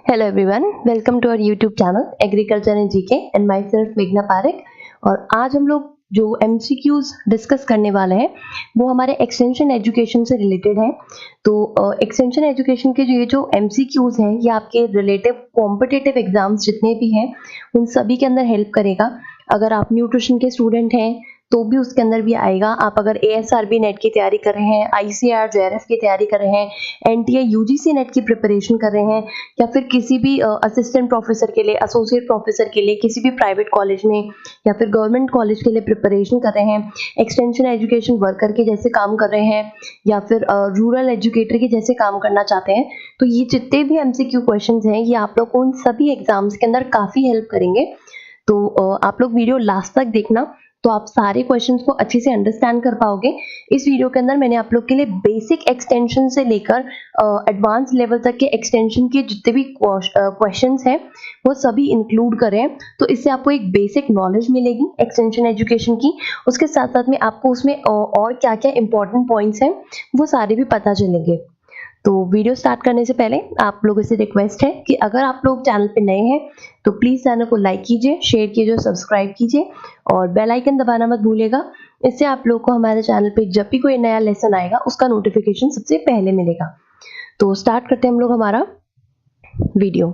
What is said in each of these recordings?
Hello everyone, welcome to our YouTube channel Agriculture and GK and myself मेघना पारेख। और आज हम लोग जो MCQs डिस्कस करने वाले हैं वो हमारे एक्सटेंशन एजुकेशन से रिलेटेड हैं। तो एक्सटेंशन एजुकेशन के जो MCQs हैं ये आपके रिलेटिव कॉम्पिटिटिव एग्जाम्स जितने भी हैं उन सभी के अंदर हेल्प करेगा। अगर आप न्यूट्रिशन के स्टूडेंट हैं तो भी उसके अंदर भी आएगा। आप अगर ASRB नेट की तैयारी कर रहे हैं, ICAR JRF की तैयारी कर रहे हैं, NTA UGC नेट की प्रिपरेशन कर रहे हैं, या फिर किसी भी असिस्टेंट प्रोफेसर के लिए, एसोसिएट प्रोफेसर के लिए किसी भी प्राइवेट कॉलेज में या फिर गवर्नमेंट कॉलेज के लिए प्रिपरेशन कर रहे हैं, एक्सटेंशन एजुकेशन वर्कर के जैसे काम कर रहे हैं या फिर रूरल एजुकेटर के जैसे काम करना चाहते हैं, तो ये जितने भी MCQ क्वेश्चंस हैं ये आप लोग को उन सभी एग्जाम्स के अंदर काफ़ी हेल्प करेंगे। तो आप लोग वीडियो लास्ट तक देखना तो आप सारे क्वेश्चंस को अच्छे से अंडरस्टैंड कर पाओगे। इस वीडियो के अंदर मैंने आप लोग के लिए बेसिक एक्सटेंशन से लेकर एडवांस लेवल तक के एक्सटेंशन के जितने भी क्वेश्चंस हैं वो सभी इंक्लूड करे हैं। तो इससे आपको एक बेसिक नॉलेज मिलेगी एक्सटेंशन एजुकेशन की। उसके साथ साथ में आपको उसमें और क्या क्या इंपॉर्टेंट पॉइंट्स हैं वो सारे भी पता चलेंगे। तो वीडियो स्टार्ट करने से पहले आप लोगों से रिक्वेस्ट है कि अगर आप लोग चैनल पे नए हैं तो प्लीज़ चैनल को लाइक कीजिए, शेयर कीजिए, सब्सक्राइब कीजिए और बेल आइकन दबाना मत भूलिएगा। इससे आप लोग को हमारे चैनल पे जब भी कोई नया लेसन आएगा उसका नोटिफिकेशन सबसे पहले मिलेगा। तो स्टार्ट करते हैं हम लोग हमारा वीडियो।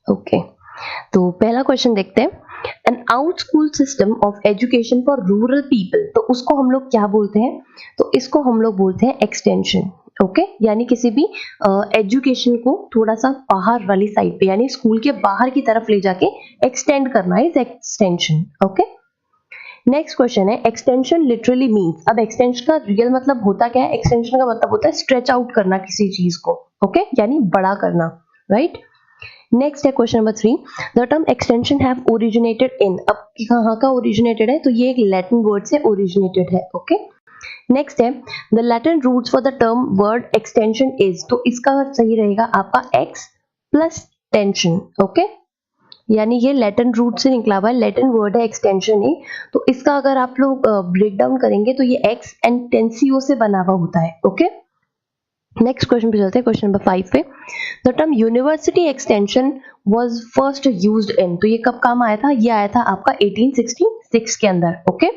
ओके, तो पहला क्वेश्चन देखते हैं। An out school system of education for rural people, तो उसको हम लोग क्या बोलते हैं? तो इसको हम लोग बोलते हैं एक्सटेंशन। ओके, यानी किसी भी एजुकेशन को थोड़ा सा बाहर वाली साइड पे यानी स्कूल के बाहर की तरफ ले जाके एक्सटेंड करना is extension. Okay, next question है एक्सटेंशन लिटरली मीन्स। अब एक्सटेंशन का रियल मतलब होता क्या है? एक्सटेंशन का मतलब होता है स्ट्रेच आउट करना किसी चीज को। ओके, यानी बड़ा करना, राइट। नेक्स्ट है question number 3, the term extension have originated in. अब कहाँ का ओरिजिनेटेड है? तो ये एक लैटिन वर्ड से ओरिजिनेटेड है। ओके, नेक्स्ट है the Latin roots for the term word extension is. तो इसका सही रहेगा आपका एक्स प्लस टेंशन। ओके, यानी ये लैटिन रूट से निकला हुआ है, लैटिन वर्ड है एक्सटेंशन ही। तो इसका अगर आप लोग ब्रेक डाउन करेंगे तो ये एक्स एंड टेंसियो से बना हुआ होता है। ओके, नेक्स्ट क्वेश्चन पे चलते हैं, क्वेश्चन नंबर 5 पे। The term university extension was first used in. तो ये कब काम आया था? ये आया था आपका 1866 के अंदर। Okay,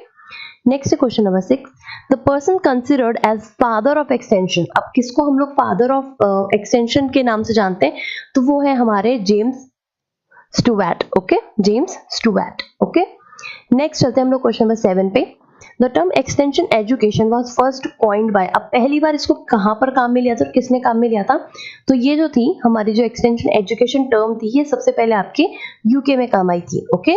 next question number 6, the person considered as father of extension. अब किसको हम लोग फादर ऑफ एक्सटेंशन के नाम से जानते हैं? तो वो है हमारे James Stuart. Okay, James Stuart. Okay, next चलते हैं हम लोग क्वेश्चन नंबर 7 पे। The term extension education was first coined bye. अब पहली बार इसको कहां पर काम में लिया था, किसने काम में लिया था? तो ये जो थी हमारी जो एक्सटेंशन एजुकेशन टर्म थी ये सबसे पहले आपके यूके में काम आई थी। ओके,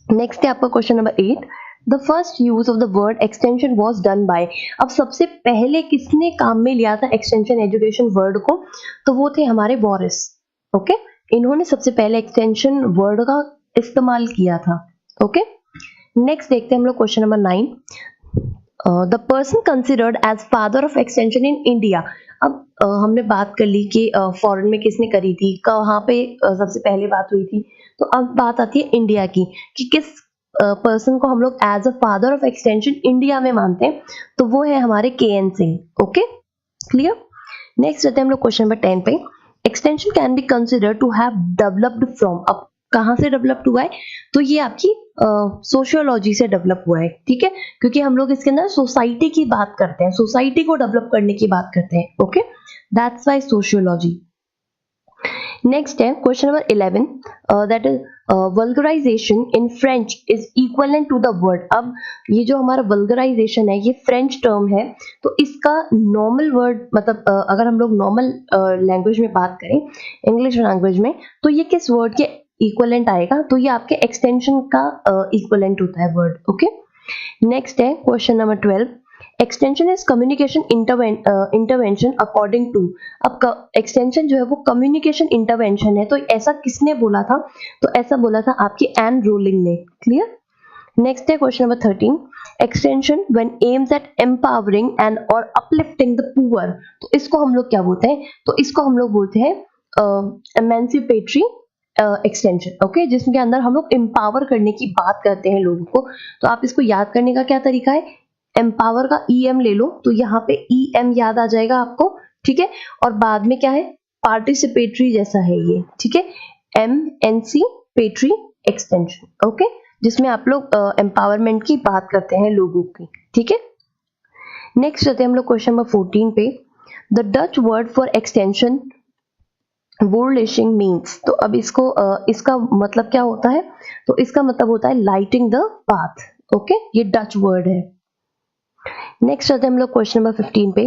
नेक्स्ट है आपका question number 8, the first use of the word extension was done by. अब सबसे पहले किसने काम में लिया था एक्सटेंशन एजुकेशन वर्ड को? तो वो थे हमारे वॉरिस। ओके, इन्होंने सबसे पहले एक्सटेंशन वर्ड का इस्तेमाल किया था। ओके, नेक्स्ट देखते हैं हम लोग question number 9, the person considered as father of extension in India. अब हमने बात कर ली कि फॉरेन में किसने करी थी, कहाँ पे सबसे पहले बात हुई थी। तो अब बात आती है इंडिया की कि किस पर्सन को हम लोग as a father of extension India में मानते हैं। तो वो है हमारे KN Singh. Okay, clear. Next रहते हैं हम लोग क्वेश्चन नंबर 10 पे। Extension can be considered to have developed from. अब कहाँ से डेवलप हुआ है? तो ये आपकी सोशियोलॉजी से डेवलप हुआ है। ठीक है, क्योंकि हम लोग इसके अंदर सोसाइटी की बात करते हैं, सोसाइटी को डेवलप करने की बात करते हैं। Okay, that's why sociology. Next है question number 11, that is vulgarisation in French is equivalent to the word. अब ये जो हमारा वल्गराइजेशन है ये फ्रेंच टर्म है। तो इसका नॉर्मल वर्ड मतलब अगर हम लोग नॉर्मल लैंग्वेज में बात करें, इंग्लिश लैंग्वेज में, तो ये किस वर्ड के इक्विवेलेंट आएगा? तो ये आपके एक्सटेंशन का इक्विवेलेंट होता है वर्ड। ओके, नेक्स्ट है question number 12, extension is communication intervention according to. अब एक्सटेंशन जो है वो कम्युनिकेशन इंटरवेंशन है। तो ऐसा किसने बोला था? तो ऐसा बोला था आपकी एन रोलिंग ने। क्लियर। नेक्स्ट है question number 13, extension when aims at empowering and और अपलिफ्टिंग द पुअर। तो इसको हम लोग क्या बोलते हैं? तो इसको हम लोग बोलते हैं एमेंसिपेटरी एक्सटेंशन। ओके, जिसके अंदर हम लोग एम्पावर करने की बात करते हैं लोगों को। तो आप इसको याद करने का क्या तरीका है? एम्पावर का EM ले लो तो यहाँ पे EM याद आ जाएगा आपको, ठीक है। और बाद में क्या है, पार्टिसिपेटरी जैसा है ये, ठीक है, MNC पेट्री एक्सटेंशन, ओके, जिसमें आप लोग एम्पावरमेंट की बात करते हैं लोगों की, ठीक है। नेक्स्ट चलते हैं हम लोग क्वेश्चन नंबर 14 पे। The Dutch word for extension वोल्डिशिंग मीन्स, तो अब इसका मतलब क्या होता है, तो इसका मतलब होता है लाइटिंग द पाथ, ओके, ये डच वर्ड है। नेक्स्ट आते हैं हम लोग क्वेश्चन नंबर 15 पे।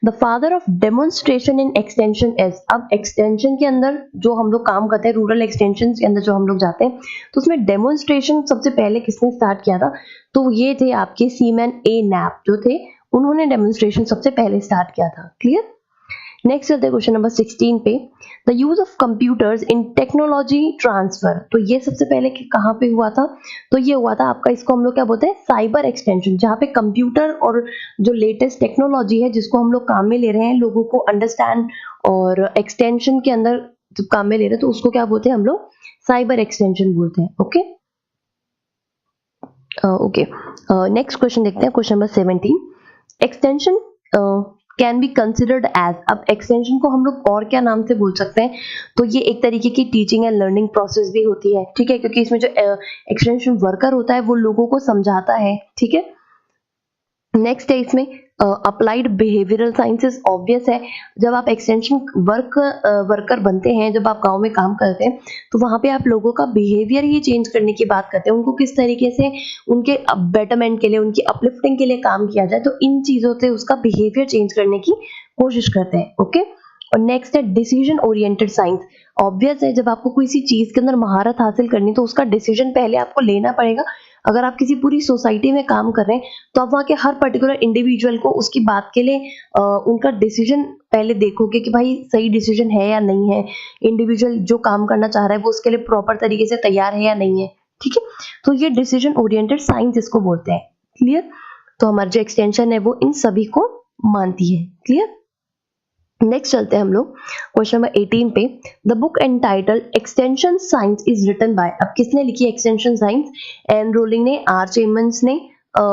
The father of demonstration in extension is, अब एक्सटेंशन के अंदर जो हम लोग काम करते हैं, रूरल एक्सटेंशन के अंदर जो हम लोग जाते हैं, तो उसमें डेमोन्स्ट्रेशन सबसे पहले किसने स्टार्ट किया था, तो ये थे आपके सीमैन ए नैप जो थे, उन्होंने डेमोन्स्ट्रेशन सबसे पहले स्टार्ट किया था, क्लियर। नेक्स्ट चलते हैं क्वेश्चन नंबर 16 पे। The use of computers in technology transfer, तो ये सबसे पहले कहाँ पे हुआ था, तो ये हुआ था आपका, इसको हम लोग क्या बोलते हैं, साइबर एक्सटेंशन, जहाँ पे कंप्यूटर और जो लेटेस्ट टेक्नोलॉजी है जिसको हम लोग काम में ले रहे हैं, लोगों को अंडरस्टैंड और एक्सटेंशन के अंदर जब काम में ले रहे हैं तो उसको क्या बोलते हैं हम लोग, साइबर एक्सटेंशन बोलते हैं, ओके। नेक्स्ट क्वेश्चन देखते हैं, question number 17। Extension can be considered as, अब एक्सटेंशन को हम लोग और क्या नाम से बोल सकते हैं, तो ये एक तरीके की टीचिंग एंड लर्निंग प्रोसेस भी होती है, ठीक है, क्योंकि इसमें जो एक्सटेंशन वर्कर होता है वो लोगों को समझाता है, ठीक है। नेक्स्ट है इसमें अप्लाइड बिहेवियरल साइंसेस, ऑब्वियस है, जब आप एक्सटेंशन वर्कर बनते हैं, जब आप गांव में काम करते हैं, तो वहां पे आप लोगों का बिहेवियर ही चेंज करने की बात करते हैं, उनको किस तरीके से उनके बेटरमेंट के लिए, उनकी अपलिफ्टिंग के लिए काम किया जाए, तो इन चीजों से उसका बिहेवियर चेंज करने की कोशिश करते हैं, ओके। और नेक्स्ट है डिसीजन ओरिएंटेड साइंस, ऑब्वियस है, जब आपको किसी चीज के अंदर महारत हासिल करनी तो उसका डिसीजन पहले आपको लेना पड़ेगा। अगर आप किसी पूरी सोसाइटी में काम कर रहे हैं तो आप वहाँ के हर पर्टिकुलर इंडिविजुअल को उसकी बात के लिए उनका डिसीजन पहले देखोगे कि भाई सही डिसीजन है या नहीं है, इंडिविजुअल जो काम करना चाह रहा है वो उसके लिए प्रॉपर तरीके से तैयार है या नहीं है, ठीक है। तो ये डिसीजन ओरिएंटेड साइंस इसको बोलते हैं, क्लियर। तो हमारी जो एक्सटेंशन है वो इन सभी को मानती है, क्लियर। नेक्स्ट चलते हैं हम लोग क्वेश्चन नंबर 18 पे। The book entitled extension science is written by, अब किसने लिखी एक्सटेंशन साइंस, एन रोलिंग ने, आर चेमन्स ने,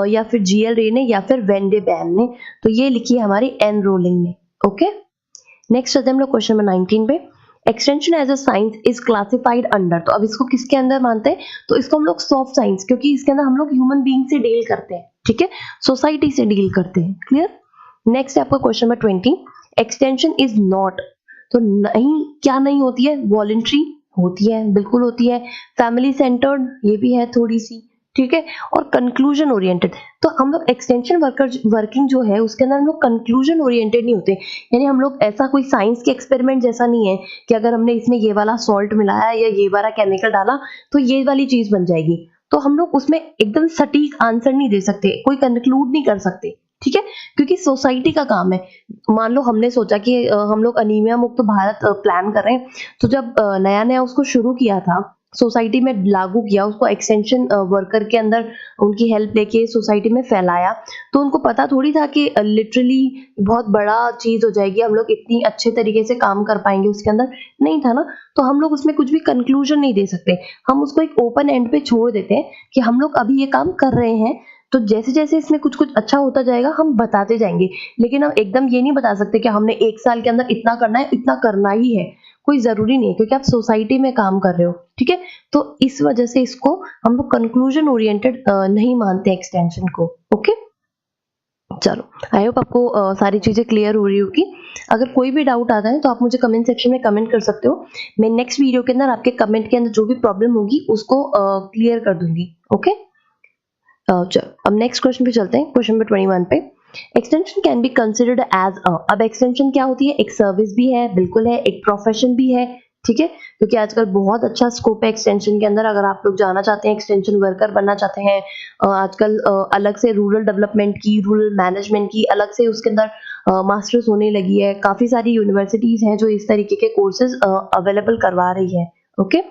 या फिर GL रे ने, या फिर वेंडे बैम ने, तो ये लिखी है हमारी एन रोलिंग ने, ओके। नेक्स्ट चलते हैं हम लोग क्वेश्चन नंबर 19 पे। Extension as a science is classified under, तो अब इसको किसके अंदर मानते हैं, तो इसको हम लोग सॉफ्ट साइंस, क्योंकि इसके अंदर हम लोग ह्यूमन बीइंग से डील करते हैं, ठीक है, सोसाइटी से डील करते हैं, क्लियर। नेक्स्ट है आपका question number 20। Extension is not, तो नहीं, क्या नहीं होती है, वॉलंटरी होती है, बिल्कुल होती है, फैमिली सेंटर्ड ये भी है थोड़ी सी, ठीक है, और कंक्लूजन ओरिएंटेड, तो हम लोग एक्सटेंशन वर्किंग जो है उसके अंदर हम लोग कंक्लूजन ओरिएंटेड नहीं होते, यानी हम लोग ऐसा कोई साइंस के एक्सपेरिमेंट जैसा नहीं है कि अगर हमने इसमें ये वाला सॉल्ट मिलाया या ये वाला केमिकल डाला तो ये वाली चीज बन जाएगी, तो हम लोग उसमें एकदम सटीक आंसर नहीं दे सकते, कोई कंक्लूड नहीं कर सकते, ठीक है, क्योंकि सोसाइटी का काम है। मान लो हमने सोचा कि हम लोग अनीमिया मुक्त भारत प्लान कर रहे हैं, तो जब नया नया उसको शुरू किया था, सोसाइटी में लागू किया, उसको एक्सटेंशन वर्कर के अंदर उनकी हेल्प लेके सोसाइटी में फैलाया, तो उनको पता थोड़ी था कि लिटरली बहुत बड़ा चीज हो जाएगी, हम लोग इतनी अच्छे तरीके से काम कर पाएंगे, उसके अंदर नहीं था ना, तो हम लोग उसमें कुछ भी कंक्लूजन नहीं दे सकते, हम उसको एक ओपन एंड पे छोड़ देते हैं कि हम लोग अभी ये काम कर रहे हैं, तो जैसे जैसे इसमें कुछ कुछ अच्छा होता जाएगा हम बताते जाएंगे, लेकिन हम एकदम ये नहीं बता सकते कि हमने 1 साल के अंदर इतना करना है, इतना करना ही है, कोई जरूरी नहीं है, क्योंकि आप सोसाइटी में काम कर रहे हो, ठीक है। तो इस वजह से इसको हम लोग कंक्लूजन ओरिएंटेड नहीं मानते एक्सटेंशन को, ओके। चलो, आई होप आपको सारी चीजें क्लियर हो रही होगी। अगर कोई भी डाउट आता है तो आप मुझे कमेंट सेक्शन में कमेंट कर सकते हो, मैं नेक्स्ट वीडियो के अंदर आपके कमेंट के अंदर जो भी प्रॉब्लम होगी उसको क्लियर कर दूंगी, ओके। चलो अब नेक्स्ट क्वेश्चन पे चलते हैं, क्वेश्चन नंबर 21 पे। Extension can be considered as a, अब एक्सटेंशन क्या होती है, एक सर्विस भी है, बिल्कुल है, एक प्रोफेशन भी है, ठीक है, क्योंकि आजकल बहुत अच्छा स्कोप है एक्सटेंशन के अंदर, अगर आप लोग जाना चाहते हैं, एक्सटेंशन वर्कर बनना चाहते हैं, आजकल अलग से रूरल डेवलपमेंट की, रूरल मैनेजमेंट की अलग से उसके अंदर मास्टर्स होने लगी है, काफी सारी यूनिवर्सिटीज हैं जो इस तरीके के कोर्सेज अवेलेबल करवा रही है, ओके।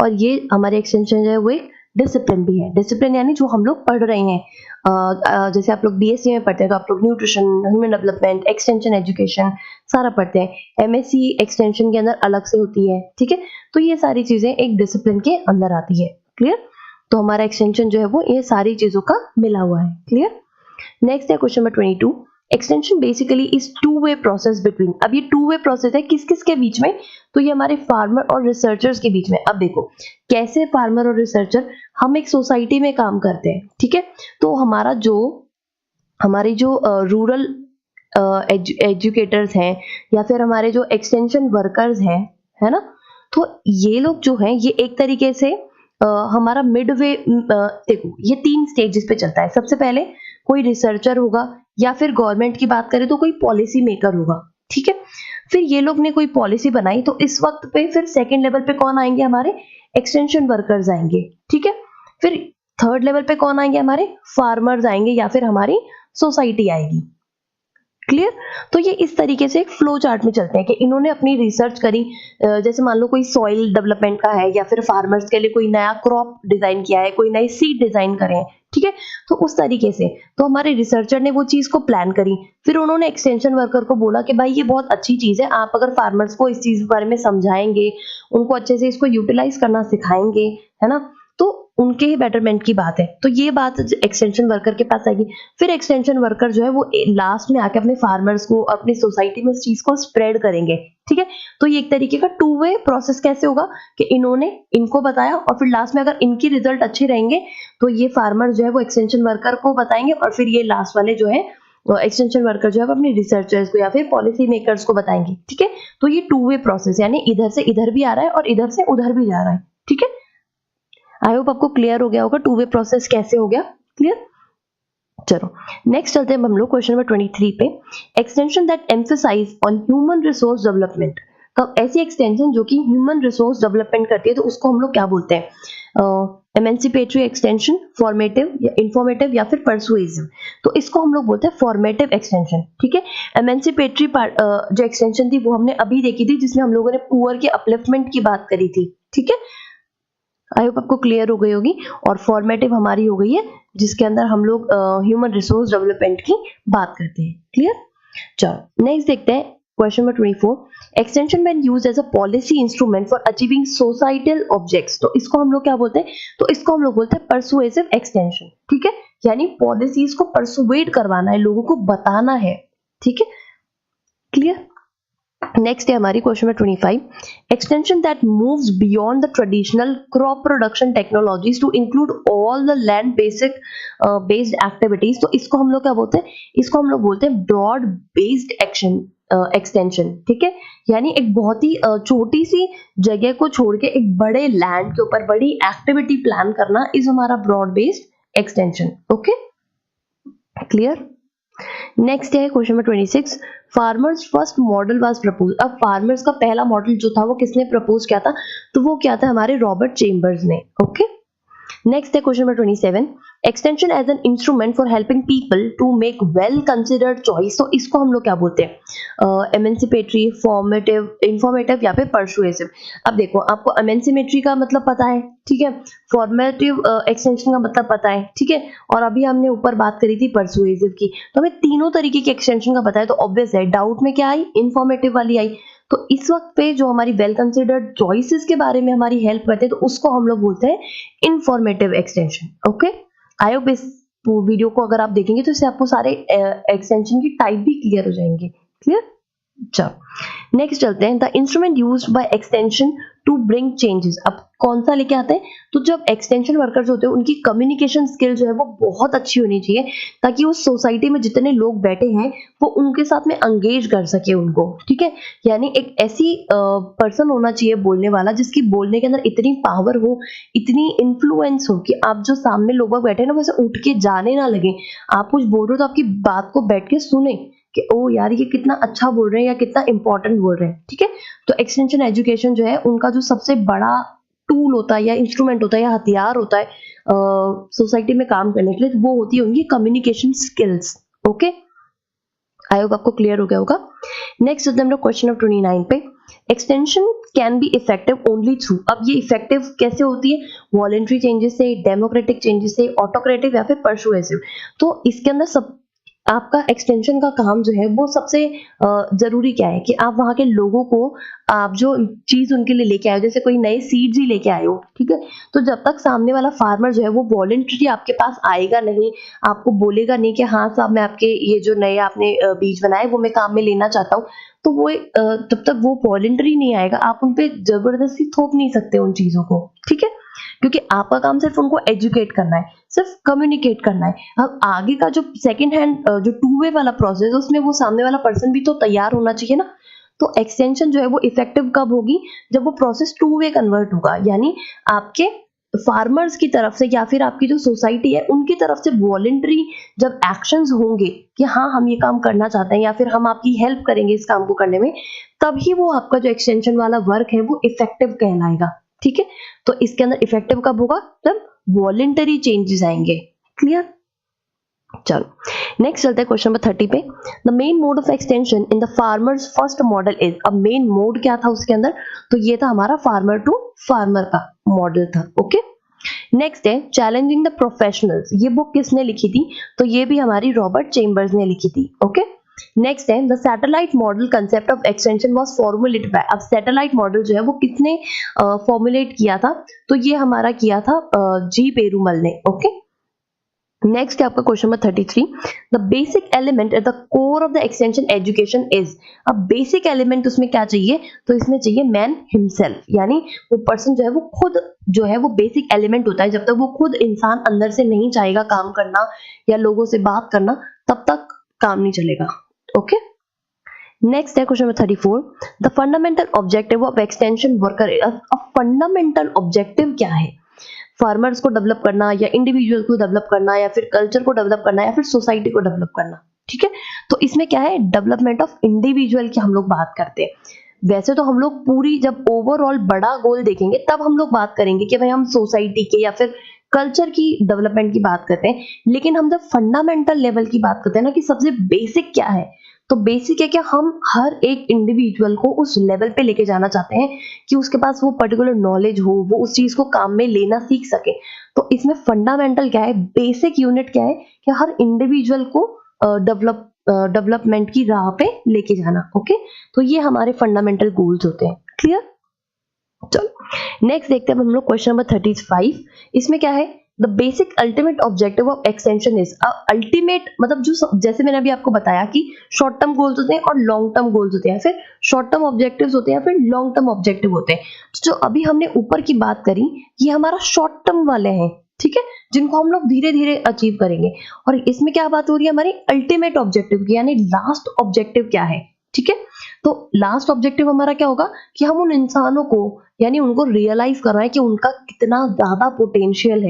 और ये हमारे एक्सटेंशन जो है वो एक डिसिप्लिन भी है, डिसिप्लिन यानी जो हम लोग पढ़ रहे हैं, जैसे आप लोग BSc में पढ़ते हैं तो आप लोग nutrition, human development, extension education सारा पढ़ते हैं, MSc एक्सटेंशन के अंदर अलग से होती है, ठीक है, तो ये सारी चीजें एक डिसिप्लिन के अंदर आती है, क्लियर। तो हमारा एक्सटेंशन जो है वो ये सारी चीजों का मिला हुआ है, क्लियर। नेक्स्ट है question number 22, extension basically is two way process between. अब ये टू वे प्रोसेस है किस किस के बीच में, तो ये हमारे फार्मर और रिसर्चर्स के बीच में। अब देखो कैसे फार्मर और रिसर्चर, हम एक सोसाइटी में काम करते हैं, ठीक है, तो हमारे जो रूरल एजुकेटर्स हैं या फिर हमारे जो एक्सटेंशन वर्कर्स हैं, है ना, तो ये लोग जो हैं ये एक तरीके से हमारा मिडवे, देखो ये 3 स्टेजेस पे चलता है। सबसे पहले कोई रिसर्चर होगा या फिर गवर्नमेंट की बात करें तो कोई पॉलिसी मेकर होगा, ठीक है। फिर ये लोग ने कोई पॉलिसी बनाई तो इस वक्त पे फिर सेकंड लेवल पे कौन आएंगे, हमारे एक्सटेंशन वर्कर्स आएंगे, ठीक है। फिर थर्ड लेवल पे कौन आएंगे, हमारे फार्मर्स आएंगे या फिर हमारी सोसाइटी आएगी। क्लियर? तो ये इस तरीके से एक फ्लो चार्ट में चलते हैं कि इन्होंने अपनी रिसर्च करी, जैसे मान लो कोई सॉइल डेवलपमेंट का है या फिर फार्मर्स के लिए कोई नया क्रॉप डिजाइन किया है, कोई नई सीड डिजाइन करे हैं, ठीक है। तो उस तरीके से तो हमारे रिसर्चर ने वो चीज को प्लान करी, फिर उन्होंने एक्सटेंशन वर्कर को बोला कि भाई ये बहुत अच्छी चीज है, आप अगर फार्मर्स को इस चीज के बारे में समझाएंगे, उनको अच्छे से इसको यूटिलाइज करना सिखाएंगे, है ना, तो उनके ही बेटरमेंट की बात है। तो ये बात एक्सटेंशन वर्कर के पास आएगी। फिर एक्सटेंशन वर्कर जो है वो लास्ट में आके अपने फार्मर्स को, अपनी सोसाइटी में उस चीज को स्प्रेड करेंगे, ठीक है। तो ये एक तरीके का टू वे प्रोसेस कैसे होगा कि इन्होंने इनको बताया और फिर लास्ट में अगर इनकी रिजल्ट अच्छे रहेंगे तो ये फार्मर जो है वो एक्सटेंशन वर्कर को बताएंगे और फिर ये लास्ट वाले जो है एक्सटेंशन वर्कर जो है वो अपने रिसर्चर्स को या फिर पॉलिसी मेकर्स को बताएंगे, ठीक है। तो ये टू वे प्रोसेस, यानी इधर से इधर भी आ रहा है और इधर से उधर भी जा रहा है, ठीक है। आई होप आपको क्लियर हो गया होगा टू वे प्रोसेस कैसे हो गया, क्लियर। चलो नेक्स्ट चलते हैं हम लोग क्वेश्चन नंबर 23 पे, extension that emphasise on human resource development. तो ऐसी एक्सटेंशन जो कि ह्यूमन रिसोर्स डेवलपमेंट करती है तो उसको हम लोग क्या बोलते हैं, एमेंसिपेटरी एक्सटेंशन, फॉर्मेटिव या इंफॉर्मेटिव या फिर परसुएसिव। तो इसको हम लोग बोलते हैं फॉर्मेटिव एक्सटेंशन, ठीक है। एमेंसिपेटरी जो एक्सटेंशन थी वो हमने अभी देखी थी, जिसमें हम लोगों ने पुअर के अपलिफ्टमेंट की बात करी थी, ठीक है। आई होप आपको क्लियर हो गई होगी। और फॉर्मेटिव हमारी हो गई है जिसके अंदर हम लोग ह्यूमन रिसोर्स डेवलपमेंट की बात करते हैं, क्लियर। चलो नेक्स्ट देखते हैं question number 24, extension when used as a policy instrument for achieving societal objects. तो इसको हम लोग क्या बोलते हैं, तो इसको हम लोग बोलते हैं परसुएसिव एक्सटेंशन, ठीक है। यानी पॉलिसीज को परसुएट करवाना है, लोगों को बताना है, ठीक है, क्लियर। नेक्स्ट है हमारी question number 25, extension that moves beyond the traditional crop production technologies to include all the land based activities. तो इसको हम लोग क्या बोलते हैं, इसको हम लोग बोलते हैं ब्रॉड बेस्ड एक्सटेंशन, ठीक है। यानी एक बहुत ही छोटी सी जगह को छोड़ के एक बड़े लैंड के ऊपर बड़ी एक्टिविटी प्लान करना इज हमारा broad based extension, okay, clear. Next है question number 26, farmers first model was propose. अब फार्मर्स का पहला मॉडल जो था वो किसने प्रपोज किया था, तो वो क्या था, हमारे रॉबर्ट चेम्बर्स ने, ओके। नेक्स्ट है question number 27, extension as an instrument for helping people to make well considered choice. तो इसको हम लोग क्या बोलते हैं, एमेंसिपेटरी, फॉर्मेटिव, इंफॉर्मेटिव या फिर परसुएसिव। अब देखो आपको एमेंसिपेटरी का मतलब पता है, ठीक है, फॉर्मेटिव एक्सटेंशन का मतलब पता है, ठीक है, और अभी हमने ऊपर बात करी थी परसुएसिव की, तो हमें तीनों तरीके के एक्सटेंशन का पता है। तो ऑब्वियस है डाउट में क्या आई, इंफॉर्मेटिव वाली आई। तो इस वक्त पे जो हमारी वेल कंसिडर्ड चॉइसेस के बारे में हमारी हेल्प करते हैं तो उसको हम लोग बोलते हैं informative extension, okay. I hope इस वीडियो को अगर आप देखेंगे तो इससे आपको सारे एक्सटेंशन की टाइप भी क्लियर हो जाएंगे, क्लियर। चलो नेक्स्ट चलते हैं, the instrument used by extension to bring changes. अब कौन सा लेके आते हैं, तो जब एक्सटेंशन वर्कर्स होते हैं उनकी कम्युनिकेशन स्किल जो है वो बहुत अच्छी होनी चाहिए ताकि उस सोसाइटी में जितने लोग बैठे हैं वो उनके साथ में एंगेज कर सके उनको, ठीक है। यानी एक ऐसी पर्सन होना चाहिए बोलने वाला जिसकी बोलने के अंदर इतनी पावर हो, इतनी इन्फ्लुएंस हो कि आप जो सामने लोग बैठे ना वैसे उठ के जाने ना लगे, आप कुछ बोल रहे हो तो आपकी बात को बैठ के सुने कि ओ यार ये कितना अच्छा बोल रहे हैं या कितना इंपॉर्टेंट बोल रहे हैं, ठीक है। तो एक्सटेंशन एजुकेशन जो है उनका जो सबसे बड़ा टूल होता है या इंस्ट्रूमेंट होता है या हथियार होता है सोसाइटी में काम करने के लिए, वो होती है उनकी communication skills, okay. I hope आपको क्लियर हो गया होगा। नेक्स्ट होता है हम लोग क्वेश्चन नंबर 29 पे, extension can be effective only through. अब ये इफेक्टिव कैसे होती है, वॉलंटरी चेंजेस से, डेमोक्रेटिक चेंजेस से, ऑटोक्रेटिव या फिर परसुएसिव। तो इसके अंदर सब आपका एक्सटेंशन का काम जो है वो सबसे जरूरी क्या है कि आप वहाँ के लोगों को आप जो चीज उनके लिए लेके आए हो, जैसे कोई नए सीड्स ही लेके आए हो, ठीक है, तो जब तक सामने वाला फार्मर जो है वो वॉलंटरी आपके पास आएगा नहीं, आपको बोलेगा नहीं कि हाँ साहब मैं आपके ये जो नए आपने बीज बनाए वो मैं काम में लेना चाहता हूँ, तो वो जब तक वो वॉलंटरी नहीं आएगा आप उन पे जबरदस्ती थोप नहीं सकते उन चीजों को, ठीक है, क्योंकि आपका काम सिर्फ उनको एजुकेट करना है, सिर्फ कम्युनिकेट करना है। अब आगे का जो सेकंड हैंड जो टू वे वाला प्रोसेस है उसमें वो सामने वाला पर्सन भी तो तैयार होना चाहिए ना। तो एक्सटेंशन जो है वो इफेक्टिव कब होगी, जब वो प्रोसेस टू वे कन्वर्ट होगा, यानी आपके फार्मर्स की तरफ से या फिर आपकी जो सोसाइटी है उनकी तरफ से वॉलंटरी जब एक्शंस होंगे कि हाँ हम ये काम करना चाहते हैं या फिर हम आपकी हेल्प करेंगे इस काम को करने में, तभी वो आपका जो एक्सटेंशन वाला वर्क है वो इफेक्टिव कहलाएगा, ठीक है। तो इसके अंदर इफेक्टिव कब होगा, जब वॉलंटरी चेंजेस आएंगे। क्लियर, चलो नेक्स्ट चलते हैं क्वेश्चन नंबर 30 पे। The main mode of extension in the farmers first model is, अब मेन मोड क्या था उसके अंदर, तो ये था हमारा फार्मर टू फार्मर का मॉडल था, ओके। नेक्स्ट है चैलेंजिंग द प्रोफेशनल्स, ये बुक किसने लिखी थी, तो ये भी हमारी रॉबर्ट चेम्बर्स ने लिखी थी, ओके। नेक्स्ट है the satellite model concept of extension was formulated bye, अब सैटेलाइट मॉडल जो है वो किसने फॉर्मुलेट किया था, तो ये हमारा किया था जी पेरूमल ने, ओके। नेक्स्ट है आपका question number 33, the basic element at the core of the extension education is, अब बेसिक एलिमेंट उसमें क्या चाहिए, तो इसमें चाहिए मैन हिमसेल्फ, यानी वो पर्सन जो है वो खुद जो है वो बेसिक एलिमेंट होता है, जब तक वो खुद इंसान अंदर से नहीं चाहेगा काम करना या लोगों से बात करना तब तक काम नहीं चलेगा, ओके। नेक्स्ट है question number 34, the fundamental objective of extension worker, अब फंडामेंटल ऑब्जेक्टिव क्या है, फार्मर्स को डेवलप करना या इंडिविजुअल को डेवलप करना या फिर कल्चर को डेवलप करना या फिर सोसाइटी को डेवलप करना, ठीक है। तो इसमें क्या है, डेवलपमेंट ऑफ इंडिविजुअल की हम लोग बात करते हैं। वैसे तो हम लोग पूरी जब ओवरऑल बड़ा गोल देखेंगे तब हम लोग बात करेंगे कि भाई हम सोसाइटी के या फिर कल्चर की डेवलपमेंट की बात करते हैं, लेकिन हम जब फंडामेंटल लेवल की बात करते हैं ना कि सबसे बेसिक क्या है, तो बेसिक है कि हम हर एक इंडिविजुअल को उस लेवल पे लेके जाना चाहते हैं कि उसके पास वो पर्टिकुलर नॉलेज हो, वो उस चीज को काम में लेना सीख सके। तो इसमें फंडामेंटल क्या है, बेसिक यूनिट क्या है कि हर इंडिविजुअल को डेवलपमेंट की राह पे लेके जाना, ओके। तो ये हमारे फंडामेंटल गोल्स होते हैं। क्लियर, चलो नेक्स्ट देखते हैं हम लोग क्वेश्चन नंबर 35। इसमें क्या है, the basic ultimate objective of extension is, ultimate मतलब जो जैसे मैंने अभी आपको बताया कि शॉर्ट टर्म गोल्स होते हैं और लॉन्ग टर्म गोल्स होते हैं, फिर शॉर्ट टर्म ऑब्जेक्टिव्स होते हैं फिर लॉन्ग टर्म ऑब्जेक्टिव होते हैं। जो अभी हमने ऊपर की बात करी ये हमारा शॉर्ट टर्म वाले हैं, ठीक है, जिनको हम लोग धीरे धीरे अचीव करेंगे। और इसमें क्या बात हो रही है हमारी अल्टीमेट ऑब्जेक्टिव की, यानी लास्ट ऑब्जेक्टिव क्या है, ठीक है। तो लास्ट ऑब्जेक्टिव हमारा क्या होगा कि हम उन इंसानों को यानी उनको रियलाइज करना है कि उनका कितना ज्यादा पोटेंशियल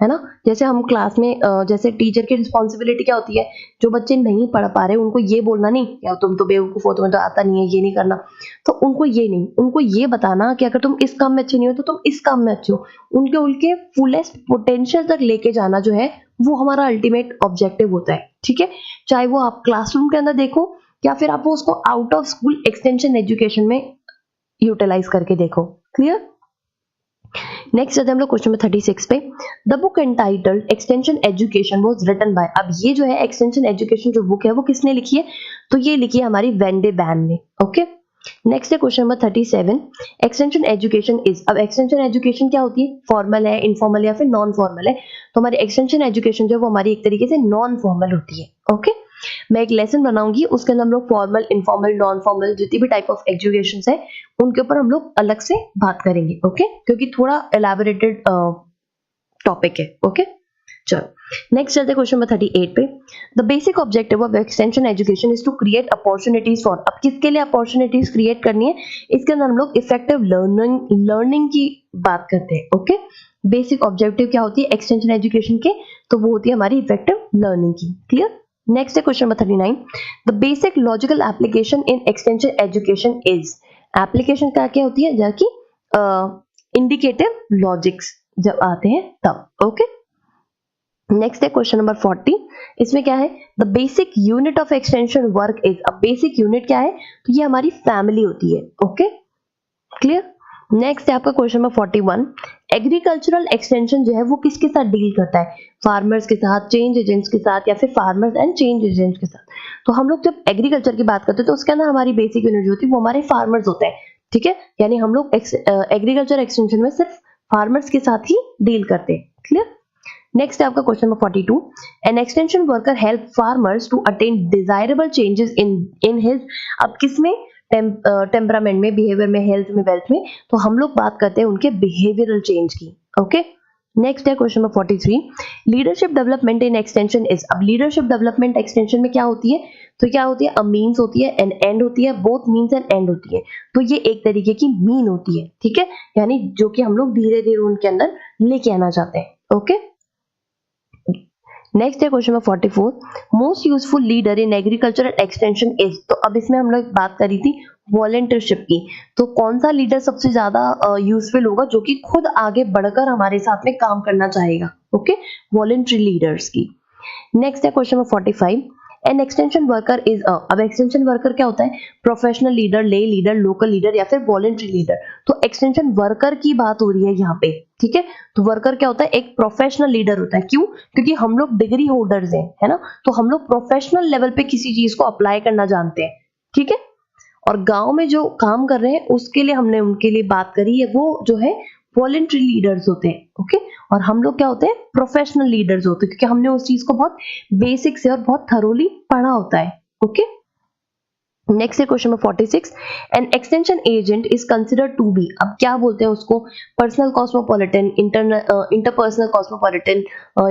है ना। जैसे हम क्लास में जैसे टीचर की रिस्पॉन्सिबिलिटी क्या होती है, जो बच्चे नहीं पढ़ पा रहे उनको ये बोलना नहीं यार तुम तो बेवकूफ हो, तुम्हें तो आता नहीं है, ये नहीं करना। तो उनको ये नहीं, उनको ये बताना कि अगर तुम इस काम में अच्छे नहीं हो तो तुम इस काम में अच्छे हो, उनके उनके फुलेस्ट पोटेंशियल तक लेके जाना जो है वो हमारा अल्टीमेट ऑब्जेक्टिव होता है, ठीक है। चाहे वो आप क्लासरूम के अंदर देखो या फिर आप उसको out of school extension education में यूटिलाइज करके देखो। क्लियर, नेक्स्ट हम लोग क्वेश्चन नंबर 36 पे। The book entitled extension education was written by, अब ये जो है एक्सटेंशन एजुकेशन जो बुक है वो किसने लिखी है, तो ये लिखी है हमारी वेंडे बैन ने, ओके। नेक्स्ट है question number 37, extension education is, अब एक्सटेंशन एजुकेशन क्या होती है, फॉर्मल है, इनफॉर्मल या फिर नॉन फॉर्मल है। तो हमारी एक्सटेंशन एजुकेशन जो है वो हमारी एक तरीके से नॉन फॉर्मल होती है, ओके। मैं एक लेसन बनाऊंगी उसके अंदर हम लोग फॉर्मल, इनफॉर्मल, नॉन फॉर्मल जितनी भी टाइप ऑफ एजुकेशन है उनके ऊपर हम लोग अलग से बात करेंगे, ओके, क्योंकि थोड़ा एलैबोरेटेड टॉपिक है, ओके। चलो नेक्स्ट चलते क्वेश्चन नंबर 38 पे। The basic objective of extension education is to create opportunities for, अब किसके लिए अपॉर्चुनिटीज क्रिएट करनी है, इसके अंदर हम लोग इफेक्टिव लर्निंग की बात करते हैं, ओके। बेसिक ऑब्जेक्टिव क्या होती है एक्सटेंशन एजुकेशन के, तो वो होती है हमारी इफेक्टिव लर्निंग की। क्लियर, नेक्स्ट है question number 39, the basic logical application in extension education is, application क्या क्या होती है जबकि इंडिकेटिव लॉजिक्स जब आते हैं तब, ओके। नेक्स्ट है क्वेश्चन नंबर 40, इसमें क्या है, the basic unit of extension work is, अब बेसिक यूनिट क्या है, तो ये हमारी फैमिली होती है, ओके। क्लियर, नेक्स्ट है आपका क्वेश्चन नंबर 41। एग्रीकल्चरल एक्सटेंशन जो है वो किसके साथ डील करता है? फार्मर्स के साथ, चेंज एजेंट्स के साथ, या फिर फार्मर्स एंड चेंज एजेंट्स के साथ। तो हम लोग जब एग्रीकल्चर की बात करते हैं तो उसके अंदर हमारी बेसिक यूनिट जो होती है वो हमारे फार्मर्स होते हैं, ठीक है। यानी हम लोग एग्रीकल्चर एक्सटेंशन में सिर्फ फार्मर्स के साथ ही डील करते हैं। क्लियर? नेक्स्ट है आपका question number 42। An extension worker help farmers to attain desirable changes in his, अब किसमें? टेम्परामेंट में, बिहेवियर में, हेल्थ में, वेल्थ में। तो हम लोग बात करते हैं उनके बिहेवियरल चेंज की। ओके, नेक्स्ट है question number 43। Leadership development in extension is, अब लीडरशिप डेवलपमेंट एक्सटेंशन में क्या होती है? तो क्या होती है? अ मीन्स होती है, एन एंड होती है, बोथ मीन्स एंड एंड होती है। तो ये एक तरीके की मीन होती है, ठीक है, यानी जो कि हम लोग धीरे धीरे उनके अंदर लेके आना चाहते हैं। ओके, नेक्स्ट है question number 44। Most useful leader in agricultural extension is, तो अब इसमें हम लोग बात करी थी वॉलंटियरशिप की। तो कौन सा लीडर सबसे ज्यादा यूजफुल होगा जो कि खुद आगे बढ़कर हमारे साथ में काम करना चाहेगा? ओके, वॉलंटरी लीडर्स की। नेक्स्ट है question number 45। N extension worker is a, अब एक्सटेंशन वर्कर क्या होता है? प्रोफेशनल लीडर, ले लीडर, लोकल लीडर या फिर वॉलंटरी लीडर। तो एक्सटेंशन वर्कर की बात हो रही है यहाँ पे, ठीक है। तो वर्कर क्या होता है? एक प्रोफेशनल लीडर होता है। क्यों? क्योंकि हम लोग डिग्री होल्डर्स हैं, है ना, तो हम लोग प्रोफेशनल लेवल पे किसी चीज को अप्लाई करना जानते हैं, ठीक है। और गांव में जो काम कर रहे हैं उसके लिए हमने उनके लिए बात करी है, वो जो है वॉलंटरी लीडर्स होते हैं। ओके, और हम लोग क्या होते हैं? प्रोफेशनल लीडर्स होते हैं, क्योंकि हमने उस चीज को बहुत बेसिक से और बहुत थरोली पढ़ा होता है। ओके, नेक्स्ट है question number 46। An extension agent is considered to be, अब क्या बोलते हैं उसको? पर्सनल कॉस्मोपॉलिटन, इंटरपर्सनल कॉस्मोपॉलिटन,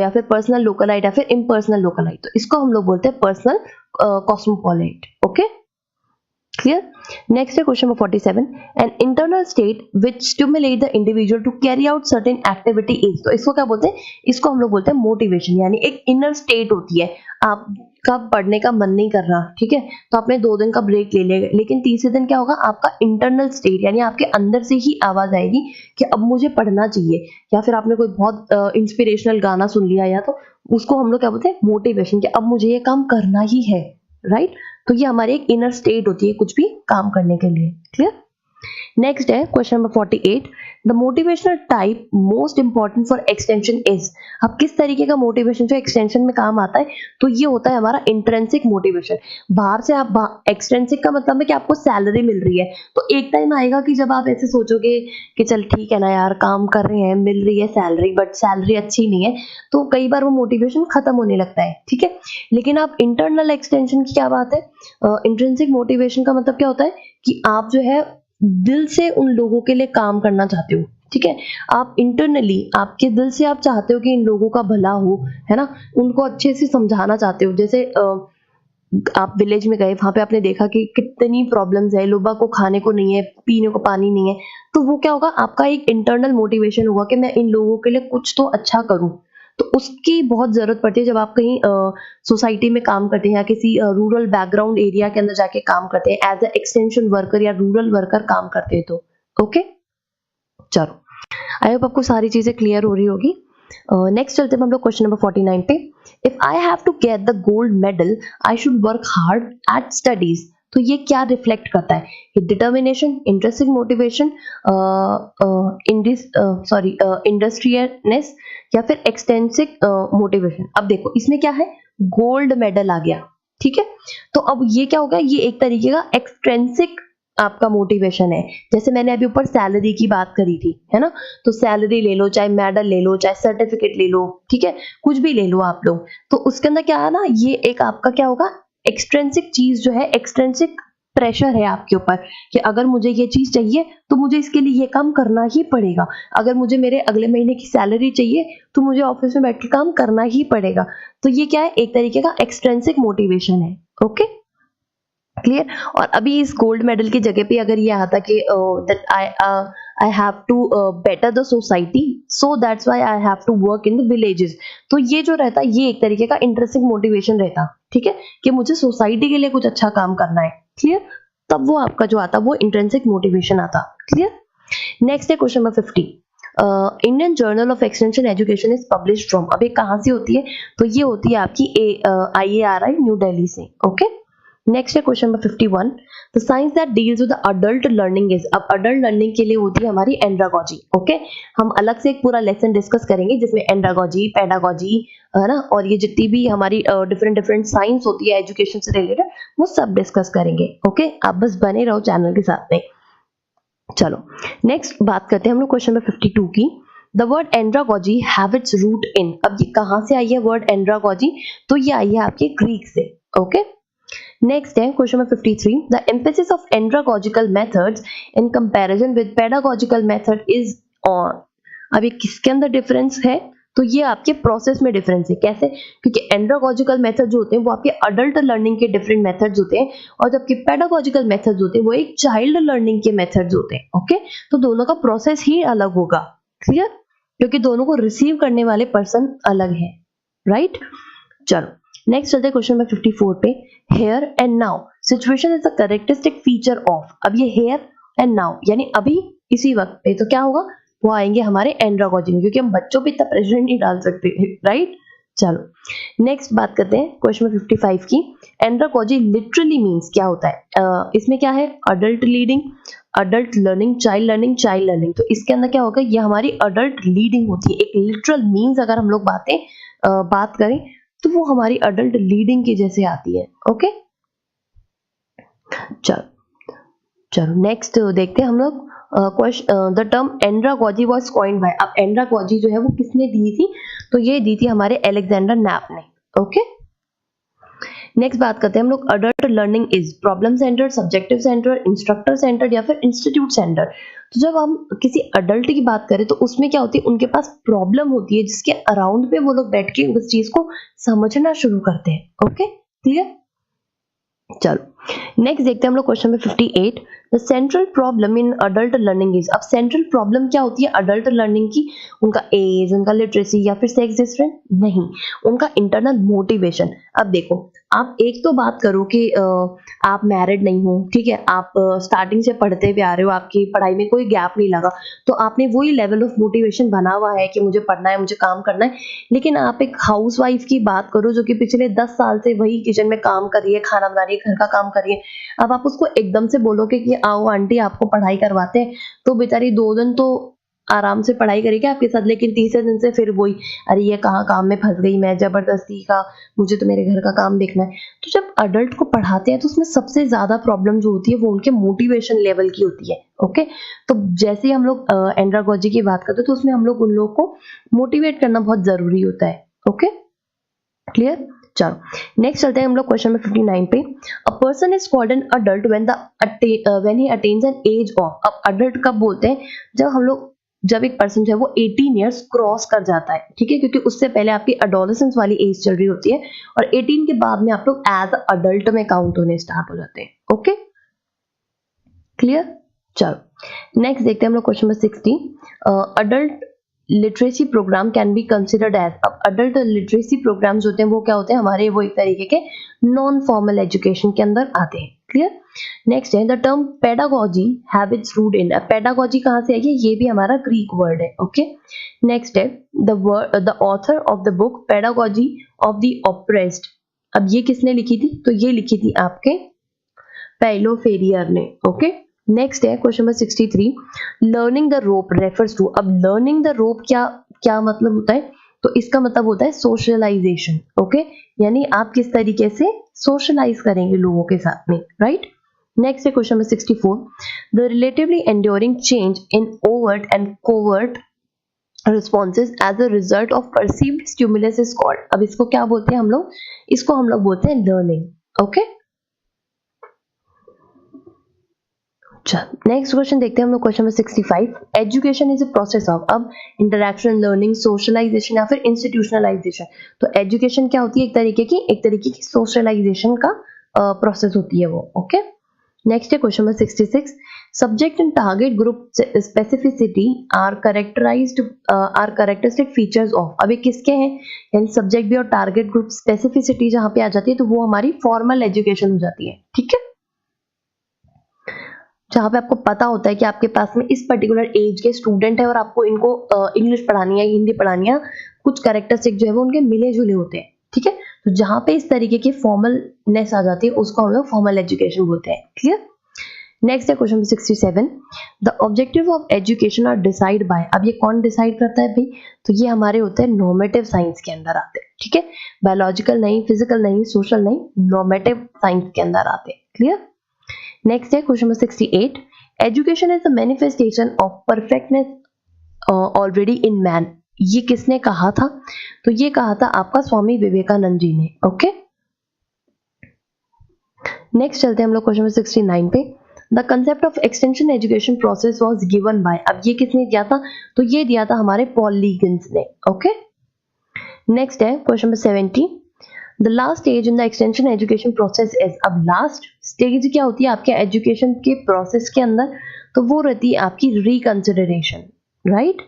या फिर पर्सनल लोकलाइट, या फिर इम्पर्सनल लोकलाइट। तो इसको हम लोग बोलते हैं personal cosmopolite. Okay, clear? Next है question number 47. An internal state which stimulate the individual to carry out certain activity is, तो इसको क्या बोलते हैं? इसको हम लोग बोलते हैं मोटिवेशन। यानी एक इनर स्टेट होती है, आपका पढ़ने का मन नहीं कर रहा, ठीक है, तो आपने 2 दिन का ब्रेक ले लिया, लेकिन तीसरे दिन क्या होगा? आपका इंटरनल स्टेट, यानी आपके अंदर से ही आवाज आएगी कि अब मुझे पढ़ना चाहिए। या फिर आपने कोई बहुत इंस्पिरेशनल गाना सुन लिया, या तो उसको हम लोग क्या बोलते हैं? मोटिवेशन, कि अब मुझे ये काम करना ही है, राइट। तो ये हमारी एक इनर स्टेट होती है कुछ भी काम करने के लिए। क्लियर? नेक्स्ट है question number 48। The motivational type most important for extension is, अब किस तरीके का मोटिवेशन जो एक्सटेंशन में काम आता है? तो ये होता है हमारा इंट्रिंसिक मोटिवेशन। बाहर से आप, एक्सटेंसिक का मतलब है कि आपको सैलरी मिल रही है, तो एक टाइम आएगा कि जब आप ऐसे सोचोगे कि चल ठीक है ना यार, काम कर रहे हैं, मिल रही है सैलरी, बट सैलरी अच्छी नहीं है, तो कई बार वो मोटिवेशन खत्म होने लगता है, ठीक है। लेकिन आप इंटरनल एक्सटेंशन की क्या बात है? इंट्रिंसिक मोटिवेशन का मतलब क्या होता है कि आप जो है दिल से उन लोगों के लिए काम करना चाहते हो, ठीक है। आप इंटरनली, आपके दिल से आप चाहते हो कि इन लोगों का भला हो, है ना, उनको अच्छे से समझाना चाहते हो। जैसे आप विलेज में गए, वहां पे आपने देखा कि कितनी प्रॉब्लम्स है, लोगों को खाने को नहीं है, पीने को पानी नहीं है, तो वो क्या होगा? आपका एक इंटरनल मोटिवेशन होगा कि मैं इन लोगों के लिए कुछ तो अच्छा करूं। तो उसकी बहुत जरूरत पड़ती है जब आप कहीं सोसाइटी में काम करते हैं या किसी रूरल बैकग्राउंड एरिया के अंदर जाके काम करते हैं, एज ए एक्सटेंशन वर्कर या रूरल वर्कर काम करते हैं। तो ओके, चलो, आई होप आपको सारी चीजें क्लियर हो रही होगी। नेक्स्ट चलते हैं हम लोग क्वेश्चन नंबर 49 पे। If I have to get the gold medal I should work hard at studies, तो ये क्या रिफ्लेक्ट करता है? ये डिटर्मिनेशन, इंट्रिंसिक मोटिवेशन, इंडस्ट्रियलनेस, या फिर एक्सटेंसिक मोटिवेशन। अब देखो इसमें क्या है? गोल्ड मेडल आ गया, ठीक है। तो अब ये क्या होगा? ये एक तरीके का एक्सट्रेंसिक आपका मोटिवेशन है। जैसे मैंने अभी ऊपर सैलरी की बात करी थी, है ना, तो सैलरी ले लो, चाहे मेडल ले लो, चाहे सर्टिफिकेट ले लो, ठीक है, कुछ भी ले लो आप लोग, तो उसके अंदर क्या है ना, ये एक आपका क्या होगा? एक्सट्रेंसिक चीज जो है, एक्सट्रेंसिक प्रेशर है आपके ऊपर कि अगर मुझे ये चीज चाहिए तो मुझे इसके लिए ये काम करना ही पड़ेगा। अगर मुझे मेरे अगले महीने की सैलरी चाहिए तो मुझे ऑफिस में बैठ के काम करना ही पड़ेगा। तो ये क्या है? एक तरीके का एक्सट्रेंसिक मोटिवेशन है। Okay, clear? और अभी इस गोल्ड मेडल की जगह पे अगर ये आता कि that I have to better the society, so that's why I have to work in the villages, तो ये जो रहता है ये एक तरीके का इंट्रिंसिक मोटिवेशन रहता, ठीक है, कि मुझे सोसाइटी के लिए कुछ अच्छा काम करना है। क्लियर? तब वो आपका जो आता वो इंट्रिंसिक मोटिवेशन आता। क्लियर? नेक्स्ट है question number 50। Indian journal of extension education is publish from, अब ये कहां से होती है? तो ये होती है आपकी IARI न्यू दिल्ली से। ओके, नेक्स्ट है question number 51, the science that deals with adult learning is, अब अडल्ट लर्निंग के लिए होती है हमारी एंड्रागोजी। ओके, हम अलग से एक पूरा लेसन डिस्कस करेंगे जिसमें एंड्रागोजी, पेडागोजी, है ना, और ये जितनी भी हमारी डिफरेंट डिफरेंट साइंस होती है एजुकेशन से रिलेटेड, वो सब डिस्कस करेंगे। ओके, आप बस बने रहो चैनल के साथ में। चलो नेक्स्ट बात करते हैं हम लोग क्वेश्चन नंबर 52 की। The word andragogy have its root in, अब ये कहां से आई है वर्ड एंड्रागोजी? तो ये आई है आपके ग्रीक से। ओके, नेक्स्ट है question number 53, the emphasis of andragogical methods in comparison with pedagogical method is on. अब ये किसके अंदर डिफरेंस है? तो ये आपके प्रोसेस में डिफरेंस है। कैसे? क्योंकि एंड्रागोजिकल मेथड जो होते हैं वो आपके अडल्ट लर्निंग के डिफरेंट मेथड्स होते हैं, और जबकि पेडागोजिकल मेथड्स होते हैं वो एक चाइल्ड लर्निंग के मेथड्स होते हैं। ओके, तो दोनों का प्रोसेस ही अलग होगा। क्लियर? क्योंकि दोनों को रिसीव करने वाले पर्सन अलग है। राइट, चलो नेक्स्ट चलते हैं क्वेश्चन नंबर 54 पे। Here and now situation is a characteristic feature of, अब ये हेयर एंड नाउ यानी अभी इसी वक्त पे, तो क्या होगा? वो आएंगे हमारे एंड्रागोजी में, क्योंकि हम बच्चों पे इतना प्रेशर नहीं डाल सकते। राइट, चलो नेक्स्ट बात करते हैं क्वेश्चन नंबर 55 की। एंड्रागोजी लिटरली मींस क्या होता है? इसमें क्या है? Adult leading, adult learning, child learning, child learning. तो इसके अंदर क्या होगा? ये हमारी अडल्ट लीडिंग होती है। एक लिटरल मींस अगर हम लोग बात करें तो वो हमारी अडल्ट लीडिंग की जैसे आती है। ओके, चलो नेक्स्ट देखते हैं हम लोग the term andragogy was coined bye. अब एंड्रागोजी जो है वो किसने दी थी? तो ये दी थी हमारे अलेक्जेंडर नैप ने। ओके, नेक्स्ट बात करते हैं हम लोग adult learning is problem centred, subjective centred, instructor centred या फिर इंस्टीट्यूट सेंटर्ड। तो जब हम किसी अडल्ट की बात करें तो उसमें क्या होती है? उनके पास प्रॉब्लम होती है जिसके अराउंड पे वो लोग बैठ के उस चीज को समझना शुरू करते हैं। Okay, clear? चलो नेक्स्ट देखते हैं हम लोग क्वेश्चन में 58, the central problem in adult learning is. अब सेंट्रल प्रॉब्लम क्या होती है अडल्ट लर्निंग की? उनका एज, उनका लिटरेसी या फिर सेक्स डिफरेंट नहीं, उनका इंटरनल मोटिवेशन। अब देखो, आप एक तो बात करो कि आप मैरिड नहीं हो, ठीक है, आप स्टार्टिंग से पढ़ते हुए आ रहे हो, आपकी पढ़ाई में कोई गैप नहीं लगा, तो आपने वही लेवल ऑफ मोटिवेशन बना हुआ है कि मुझे पढ़ना है, मुझे काम करना है। लेकिन आप एक हाउसवाइफ की बात करो जो कि पिछले 10 साल से वही किचन में काम कर रही है, खाना बना रही है, घर का काम कर रही है। अब आप उसको एकदम से बोलोगे कि आओ आंटी आपको पढ़ाई करवाते हैं, तो बेचारी 2 दिन तो आराम से पढ़ाई करेगी आपके साथ, लेकिन तीसरे दिन से फिर वही, अरे ये कहाँ काम में फंस गई मैं, जबरदस्ती का, मुझे तो मेरे घर का काम देखना है। तो जब अडल्ट को पढ़ाते हैं तो उसमें सबसे ज्यादा प्रॉब्लम जो होती है वो उनके मोटिवेशन लेवल की होती है। ओके, तो जैसे ही हम लोग एंड्रागोजी की बात करते हैं तो उसमें हम लोग उन लोगों को मोटिवेट करना बहुत जरूरी होता है। Okay, clear? चलो नेक्स्ट चलते हैं हम लोग क्वेश्चन नंबर 59 पे। A person is called an adult when he attains an age of. अब अडल्ट कब बोलते हैं? जब एक पर्सन जो है वो 18 इयर्स क्रॉस कर जाता है, ठीक है, क्योंकि उससे पहले आपकी एडोलेसेंस वाली एज चल रही होती है, और 18 के बाद में आप लोग एज अडल्ट में काउंट होने स्टार्ट हो जाते हैं। Okay, clear? चलो नेक्स्ट देखते हैं हम लोग question number 60, adult literacy programme can be considered as. अब अडल्ट लिटरेसी प्रोग्राम्स होते हैं वो क्या होते हैं? हमारे वो एक तरीके के नॉन फॉर्मल एजुकेशन के अंदर आते हैं। क्लियर? नेक्स्ट है the term pedagogy have its root in. Pedagogy कहां से आई है? ये भी हमारा ग्रीक वर्ड है। ओके, नेक्स्ट है the author of the book pedagogy of the oppressed. अब ये किसने लिखी थी? तो ये लिखी थी आपके पैलो फेरियर ने। ओके, नेक्स्ट है question number 63, learning the rope refers to. अब लर्निंग द रोप क्या मतलब होता है? तो इसका मतलब होता है सोशलाइजेशन। ओके, यानी आप किस तरीके से सोशलाइज करेंगे लोगों के साथ में। राइट, नेक्स्ट है question number 64, the relatively enduring change in overt and covert responses as a result of perceived stimulus is called। अब इसको क्या बोलते हैं हम लोग? इसको हम लोग बोलते हैं लर्निंग। ओके, नेक्स्ट क्वेश्चन देखते हैं हम लोग question number 65, education is a process of. अब इंटरेक्शन, लर्निंग, सोशलाइजेशन या फिर इंस्टीट्यूशनलाइजेशन। तो एजुकेशन क्या होती है? एक तरीके की सोशलाइजेशन का प्रोसेस होती है वो। ओके, नेक्स्ट है question number 66, subject and target group specificity are characteristic features of. अब ये किसके हैं? यानी सब्जेक्ट भी और टारगेट ग्रुप स्पेसिफिसिटी जहां पे आ जाती है तो वो हमारी फॉर्मल एजुकेशन हो जाती है। ठीक है, जहाँ पे आपको पता होता है कि आपके पास में इस पर्टिकुलर एज के स्टूडेंट है और आपको इनको इंग्लिश पढ़ानी है, हिंदी पढ़ानी है, कुछ कैरेक्टरिस्टिक जो है वो उनके मिले जुले होते हैं। ठीक है, तो जहां पे इस तरीके की फॉर्मलनेस आ जाती है उसको हम लोग फॉर्मल एजुकेशन बोलते हैं। क्लियर? नेक्स्ट है question 67, the objective of education are decide by. अब ये कौन डिसाइड करता है भाई? तो ये हमारे होते हैं नॉर्मेटिव साइंस के अंदर आते हैं। ठीक है, बायोलॉजिकल नहीं, फिजिकल नहीं, सोशल नहीं, नॉर्मेटिव साइंस के अंदर आते हैं। क्लियर? नेक्स्ट है question 68, education is the manifestation of perfectness already in man. ये किसने कहा था? तो ये कहा था आपका स्वामी विवेकानंद जी ने। ओके, नेक्स्ट चलते हैं हम लोग क्वेश्चन 69 पे। The concept of extension education process was given by. अब ये किसने दिया था? तो ये दिया था हमारे पॉल लीगन्स ने। ओके, नेक्स्ट है question 70, the last stage in the extension education process is. अब लास्ट स्टेज क्या होती है आपके एजुकेशन के प्रोसेस के अंदर? तो वो रहती है आपकी रिकंसिडरेशन। राइट?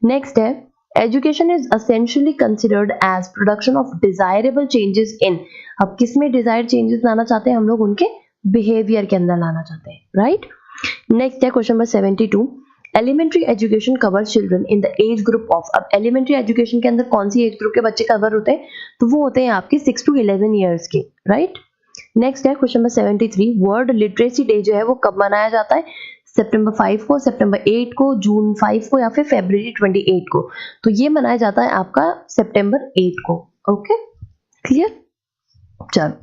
नेक्स्ट है education is essentially considered as production of desirable changes in. अब किसमें डिजायर्ड चेंजेस लाना चाहते हैं हम लोग? उनके बिहेवियर के अंदर लाना चाहते हैं। राइट? नेक्स्ट है question number 72, elementary education covers children in the age group of. अब एलिमेंट्री एजुकेशन के अंदर कौन सी एज ग्रुप के बच्चे कवर होते हैं? तो वो होते हैं आपके 6 to 11 ईयर्स के। राइट? नेक्स्ट है question number 73, world literacy day जो है वो कब मनाया जाता है? सितंबर 5 को, सितंबर 8 को, जून 5 को या फिर फरवरी 28 को? तो ये मनाया जाता है आपका सितंबर 8 को। Okay, clear? चलो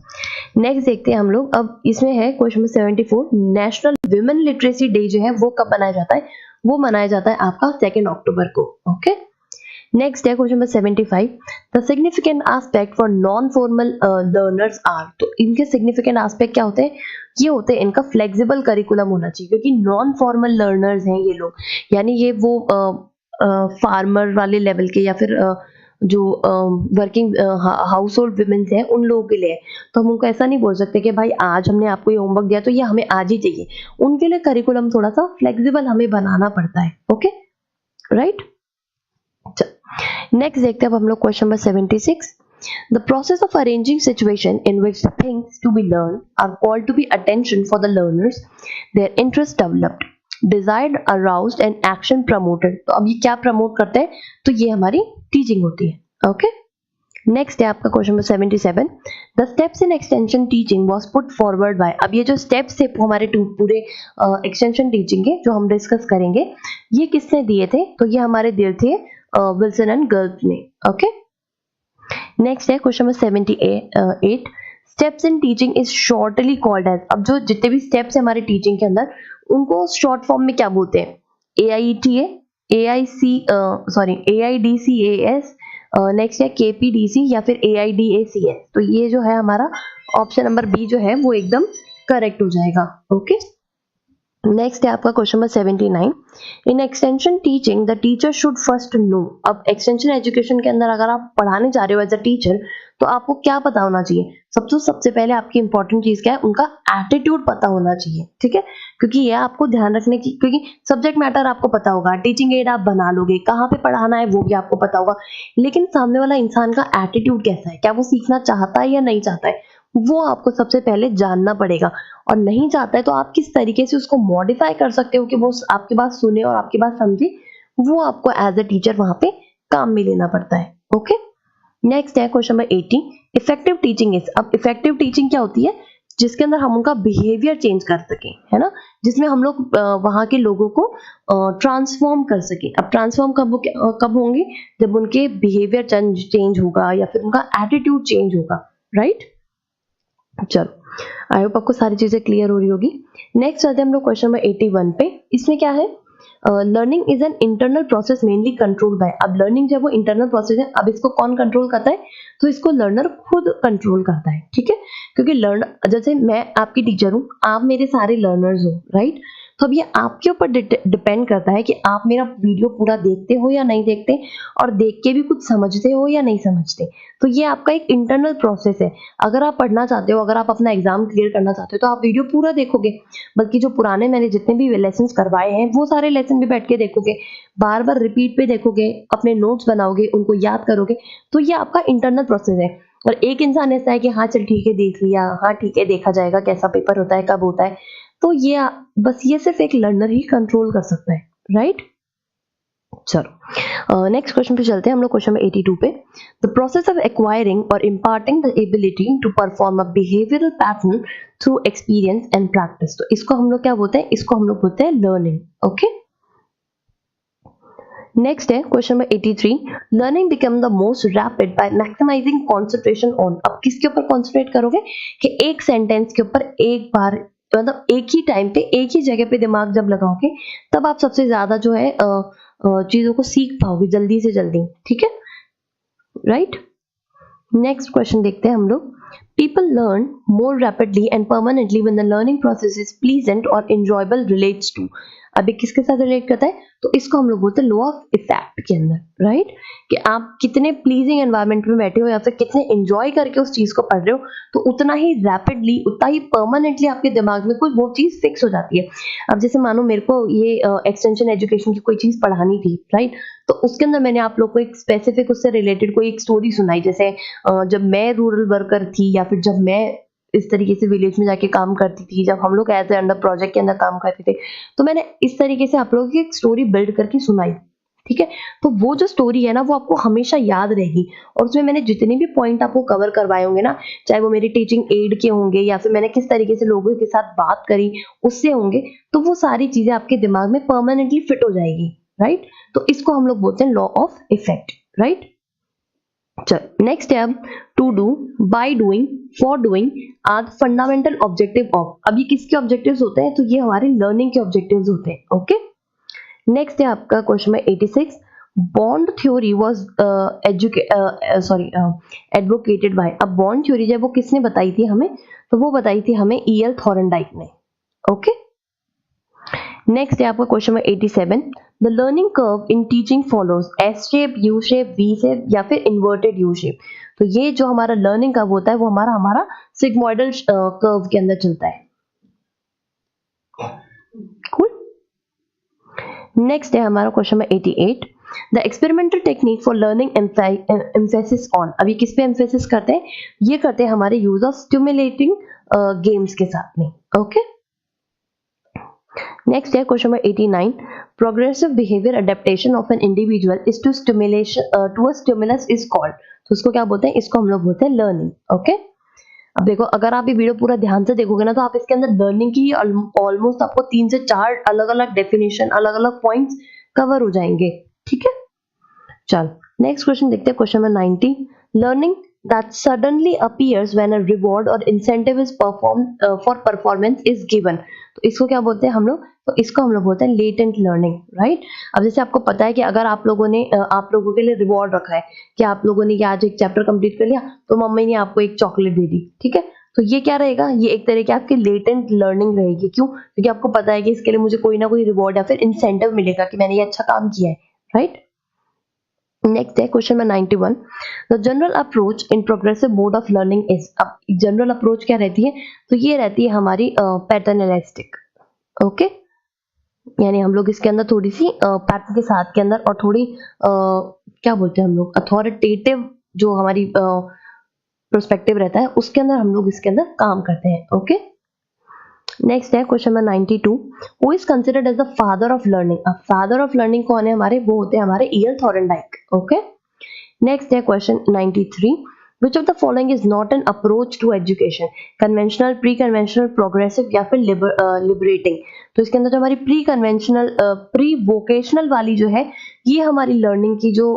नेक्स्ट देखते हैं हम लोग। अब इसमें है question number 74, national women literacy day जो है वो कब मनाया जाता है? वो मनाया जाता है आपका 2 अक्टूबर को। ओके, नेक्स्ट है question number 75, the significant aspect for non formal learners are. तो इनके सिग्निफिकेंट एस्पेक्ट क्या होते हैं? ये होते हैं इनका फ्लेक्सिबल करिकुलम होना चाहिए, क्योंकि नॉन फॉर्मल लर्नर्स हैं ये लोग, यानी ये वो फार्मर वाले लेवल के या फिर जो वर्किंग हाउस होल्ड वुमेन्स हैं उन लोगों के लिए। तो हम उनको ऐसा नहीं बोल सकते कि भाई आज हमने आपको ये होमवर्क दिया तो ये हमें आज ही चाहिए। उनके लिए करिकुलम थोड़ा सा फ्लेक्सिबल हमें बनाना पड़ता है। Okay, right? नेक्स्ट देखते हैं अब हम लोग question number 76, the process of arranging situation in which things to be learn are called to be attention for the learners, their interest developed, desired aroused and action promoted. तो अब ये क्या promote करते हैं? तो ये हमारी टीचिंग होती है। ओके, नेक्स्ट है आपका question number 77, the steps in extension teaching was put forward bye. अब ये जो स्टेप्स थे हमारे पूरे एक्सटेंशन टीचिंग के जो हम डिस्कस करेंगे, ये किसने दिए थे? तो ये हमारे दिए थे विल्सन एंड गर्ग ने। ओके, नेक्स्ट है question number 78, steps in teaching is shortly called as. अब जो जितने भी स्टेप्स है हमारे टीचिंग के अंदर उनको शॉर्ट फॉर्म में क्या बोलते हैं? AITA, AIDCAS, नेक्स्ट है KPDC या फिर AIDACS। तो ये जो है हमारा ऑप्शन नंबर बी जो है वो एकदम करेक्ट हो जाएगा। ओके, नेक्स्ट है आपका question number 79, in extension teaching the teacher should first know. अब एक्सटेंशन एजुकेशन के अंदर अगर आप पढ़ाने जा रहे हो एज अ टीचर तो आपको क्या पता होना चाहिए? सबसे पहले आपकी इंपॉर्टेंट चीज क्या है? उनका एटीट्यूड पता होना चाहिए। ठीक है, क्योंकि ये आपको ध्यान रखने की, क्योंकि सब्जेक्ट मैटर आपको पता होगा, टीचिंग एड आप बना लोगे, कहाँ पे पढ़ाना है वो भी आपको पता होगा, लेकिन सामने वाला इंसान का एटीट्यूड कैसा है, क्या वो सीखना चाहता है या नहीं चाहता है, वो आपको सबसे पहले जानना पड़ेगा। और नहीं चाहता है तो आप किस तरीके से उसको मॉडिफाई कर सकते हो कि वो आपकी बात सुने और आपकी बात समझे, वो आपको एज अ टीचर वहां पे काम में लेना पड़ता है। ओके, नेक्स्ट है question number 80, effective teaching is. अब इफेक्टिव टीचिंग क्या होती है? जिसके अंदर हम उनका बिहेवियर चेंज कर सके, है ना, जिसमें हम लोग वहां के लोगों को ट्रांसफॉर्म कर सके। अब ट्रांसफॉर्म कब होंगे? जब उनके बिहेवियर चेंज होगा या फिर उनका एटीट्यूड चेंज होगा। राइट? चलो, आई होप आपको सारी चीजें क्लियर हो रही होगी। नेक्स्ट आते हैं हम लोग क्वेश्चन नंबर 81 पे। इसमें क्या है? Learning is an internal process mainly control by. अब लर्निंग जब वो इंटरनल प्रोसेस है, अब इसको कौन कंट्रोल करता है? तो इसको लर्नर खुद कंट्रोल करता है। ठीक है, क्योंकि जैसे मैं आपकी टीचर हूँ, आप मेरे सारे लर्नर्स हो, राइट? तो अब ये आपके ऊपर डिपेंड करता है कि आप मेरा वीडियो पूरा देखते हो या नहीं देखते, और देख के भी कुछ समझते हो या नहीं समझते। तो ये आपका एक इंटरनल प्रोसेस है। अगर आप पढ़ना चाहते हो, अगर आप अपना एग्जाम क्लियर करना चाहते हो तो आप वीडियो पूरा देखोगे, बल्कि जो पुराने मैंने जितने भी लेसन करवाए हैं वो सारे लेसन भी बैठ के देखोगे, बार बार रिपीट पे देखोगे, अपने नोट्स बनाओगे, उनको याद करोगे। तो ये आपका इंटरनल प्रोसेस है। और एक इंसान ऐसा है कि हाँ चल ठीक है देख लिया, हाँ ठीक है देखा जाएगा कैसा पेपर होता है, कब होता है। तो ये बस ये सिर्फ एक लर्नर ही कंट्रोल कर सकता है। राइट? चलो नेक्स्ट क्वेश्चन पे चलते हैं हम लोग, क्वेश्चन 82 पे। द प्रोसेस ऑफ एक्वायरिंग और imparting the ability to perform a behavioural pattern through experience and practice, तो इसको हम लोग क्या बोलते हैं, इसको हम लोग बोलते हैं लर्निंग। ओके, नेक्स्ट है question number 83। Learning become the most rapid by maximising concentration on, अब किसके ऊपर कंसंट्रेट करोगे कि एक सेंटेंस के ऊपर एक बार, मतलब एक ही टाइम पे एक ही जगह पे दिमाग जब लगाओगे तब आप सबसे ज्यादा जो है चीजों को सीख पाओगे जल्दी से जल्दी, ठीक है, राइट। नेक्स्ट क्वेश्चन देखते हैं हम लोग। People learn more rapidly and permanently when the learning process is pleasant or enjoyable relates to, अभी किसके साथ रिलेट करता है, तो इसको हम लोग बोलते हैं लॉ ऑफ इफेक्ट के अंदर, राइट, कि आप कितने प्लीजिंग एनवायरनमेंट में बैठे हो या फिर कितने एंजॉय करके उस चीज को पढ़ रहे हो, तो उतना ही रैपिडली, उतना ही परमानेंटली आपके दिमाग में कोई वो चीज फिक्स हो जाती है। अब जैसे मानो मेरे को ये एक्सटेंशन एजुकेशन की कोई चीज पढ़ानी थी, राइट, तो उसके अंदर मैंने आप लोग को एक स्पेसिफिक उससे रिलेटेड कोई एक स्टोरी सुनाई, जैसे जब मैं रूरल वर्कर थी या फिर जब मैं इस तरीके से विलेज में जाके काम करती थी, जब हम लोग एज ए अंडर प्रोजेक्ट के अंदर काम करते थे, तो मैंने इस तरीके से आप लोगों की एक स्टोरी बिल्ड करके सुनाई, ठीक है। तो वो जो स्टोरी है ना वो आपको हमेशा याद रहेगी, और उसमें मैंने जितने भी पॉइंट आपको कवर करवाए होंगे ना, चाहे वो मेरी टीचिंग एड के होंगे या फिर मैंने किस तरीके से लोगों के साथ बात करी उससे होंगे, तो वो सारी चीजें आपके दिमाग में परमानेंटली फिट हो जाएगी, राइट। तो इसको हम लोग बोलते हैं लॉ ऑफ इफेक्ट, राइट। चल नेक्स्ट है अब to do, by doing, for doing are fundamental objective of, अब ये किसके ऑब्जेक्टिव्स होते हैं, तो ये हमारे लर्निंग के ऑब्जेक्टिव्स होते हैं। ओके, नेक्स्ट है आपका question number 86। Bond theory was advocated by, अब बॉन्ड थ्योरी जब वो किसने बताई थी हमें, तो वो बताई थी हमें E.L. थॉर्नडाइक ने। ओके, नेक्स्ट है आपका question number 87। The learning curve in teaching follows S shape, U shape, V shape या फिर इन्वर्टेड यू शेप, तो ये जो हमारा लर्निंग कर्व होता है वो हमारा सिग्मोइडल कर्व के अंदर चलता है। कूल। नेक्स्ट है हमारा question number 88। The experimental technique for learning emphasis on, अभी किस पे एम्फेसिस करते हैं, ये करते हैं हमारे यूज ऑफ स्टिमुलेटिंग गेम्स के साथ में। ओके, नेक्स्ट है question number 89। Progressive behaviour adaptation of an individual is to stimulation to a stimulus is called, तो इसको क्या बोलते हैं, इसको हम लोग बोलते हैं लर्निंग। ओके, अब देखो अगर आप ये वीडियो पूरा ध्यान से देखोगे ना तो आप इसके अंदर लर्निंग की ऑलमोस्ट आपको 3 से 4 अलग अलग डेफिनेशन, अलग अलग पॉइंट्स कवर हो जाएंगे, ठीक है। चल नेक्स्ट क्वेश्चन देखते हैं, question number 90। Learning that suddenly appears when a reward or incentive is performed for performance is given, तो इसको क्या बोलते हैं हम लोग, तो इसको हम लोग बोलते हैं लेटेंट लर्निंग, राइट। अब जैसे आपको पता है कि अगर आप लोगों ने आप लोगों के लिए रिवॉर्ड रखा है कि आप लोगों ने आज एक चैप्टर कंप्लीट कर लिया तो मम्मी ने आपको एक चॉकलेट दे दी, ठीक है, तो ये क्या रहेगा, ये एक तरह की आपकी लेटेंट लर्निंग रहेगी। क्यों, क्योंकि आपको पता है कि इसके लिए मुझे कोई ना कोई रिवॉर्ड या फिर इंसेंटिव मिलेगा कि मैंने ये अच्छा काम किया है, राइट। नेक्स्ट है question number 91। The general approach in progressive mode of learning is, अब जनरल अप्रोच क्या रहती है, तो ये रहती है हमारी पैटर्नलिस्टिक। ओके, यानी हम लोग इसके अंदर थोड़ी सी पैटर्न के साथ के अंदर और थोड़ी क्या बोलते हैं हम लोग अथॉरिटेटिव जो हमारी पर्सपेक्टिव रहता है उसके अंदर हम लोग इसके अंदर काम करते हैं। ओके, नेक्स्ट है question number 92। Who is considered as the father of learning, अब फादर ऑफ लर्निंग कौन है हमारे, वो होते हैं हमारे E.L. थॉर्नडाइक। ओके, नेक्स्ट है question 93। Which of the following is not an approach to education? Conventional, pre conventional, progressive या फिर लिबरेटिंग, तो इसके अंदर जो हमारी प्री कन्वेंशनल, प्री वोकेशनल वाली जो है ये हमारी लर्निंग की जो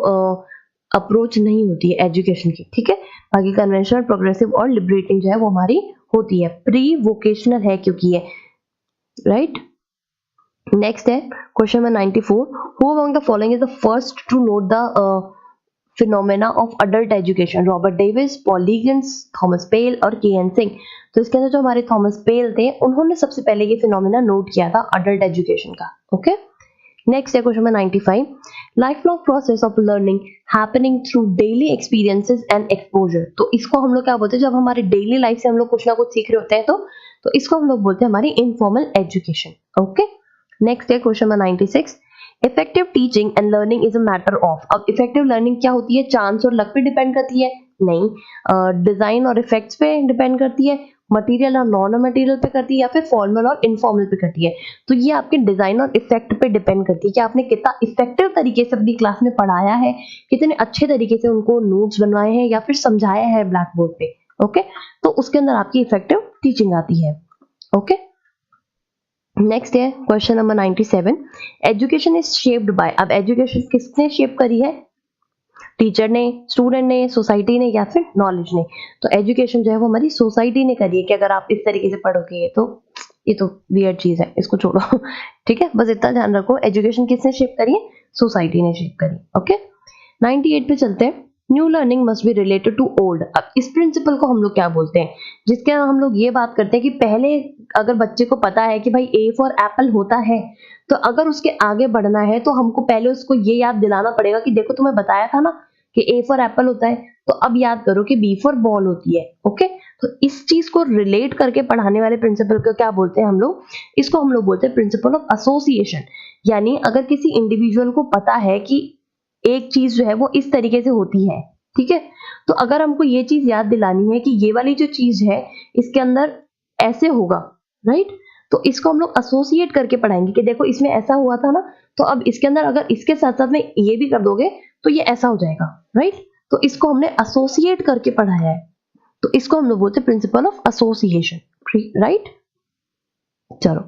अप्रोच नहीं होती है एजुकेशन की, ठीक है। बाकी कन्वेंशनल, प्रोग्रेसिव और लिबरेटिंग जो है वो हमारी होती है, प्री वोकेशनल है क्योंकि ये, राइट। नेक्स्ट है question number 94। Who among the following is the first to note the phenomena of adult education? Robert Davis, Paul Leagans, Thomas Pell और के.एन. सिंह, तो इसके अंदर जो हमारे थॉमस पेल थे उन्होंने सबसे पहले ये फिनोमेना नोट किया था अडल्ट एजुकेशन का। ओके, नेक्स्ट है question number 95। Life long process of learning happening through daily experiences and exposure, तो इसको हम लोग क्या बोलते हैं, जब हमारी डेली लाइफ से हम लोग कुछ ना कुछ सीख रहे होते हैं तो इसको हम लोग बोलते हैं हमारी इनफॉर्मल एजुकेशन। ओके, नेक्स्ट है question number 96। Effective teaching and learning is a matter of, अब इफेक्टिव लर्निंग क्या होती है, चांस और लक पे डिपेंड करती है, नहीं, डिजाइन और इफेक्ट्स पे डिपेंड करती है, मटेरियल और नॉन मटेरियल पे करती है या फिर फॉर्मल और इनफॉर्मल पे करती है। तो ये आपके डिजाइन और इफेक्ट पे डिपेंड करती है कि आपने कितना इफेक्टिव तरीके से अपनी क्लास में पढ़ाया है, कितने अच्छे तरीके से उनको नोट्स बनवाए हैं या फिर समझाया है ब्लैक बोर्ड पे। ओके, तो उसके अंदर आपकी इफेक्टिव टीचिंग आती है। ओके, नेक्स्ट है question number 97, education is shaped by. अब एजुकेशन किसने शेप करी है? टीचर ने, स्टूडेंट ने, सोसाइटी ने या फिर नॉलेज ने? तो एजुकेशन जो है वो हमारी सोसाइटी ने करी है कि अगर आप इस तरीके से पढ़ोगे ये तो वियर्ड चीज है, इसको छोड़ो। ठीक है, बस इतना ध्यान रखो, एजुकेशन किसने शेप करी है? सोसाइटी ने शेप करी। ओके, 98 पे चलते हैं। New learning must be related to old. अब इस प्रिंसिपल को हम लोग क्या बोलते हैं? जिसके हम लोग ये बात करते हैं कि पहले अगर बच्चे को पता है कि भाई ए फॉर एप्पल होता है, तो अगर उसके आगे बढ़ना है तो हमको पहले उसको ये याद दिलाना पड़ेगा कि देखो तुम्हें बताया था ना कि ए फॉर एप्पल होता है, तो अब याद करो कि बी फॉर बॉल होती है। ओके, तो इस चीज को रिलेट करके पढ़ाने वाले प्रिंसिपल को क्या बोलते हैं हम लोग? इसको हम लोग बोलते हैं प्रिंसिपल ऑफ एसोसिएशन। यानी अगर किसी इंडिविजुअल को पता है कि एक चीज जो है वो इस तरीके से होती है, ठीक है, तो अगर हमको ये चीज याद दिलानी है कि ये वाली जो चीज है इसके अंदर ऐसे होगा, राइट, तो इसको हम लोग एसोसिएट करके पढ़ाएंगे कि देखो इसमें ऐसा हुआ था ना, तो अब इसके अंदर अगर इसके साथ साथ में ये भी कर दोगे तो ये ऐसा हो जाएगा, राइट। तो इसको हमने एसोसिएट करके पढ़ाया है, तो इसको हम लोग बोलते हैं प्रिंसिपल ऑफ एसोसिएशन, राइट। चलो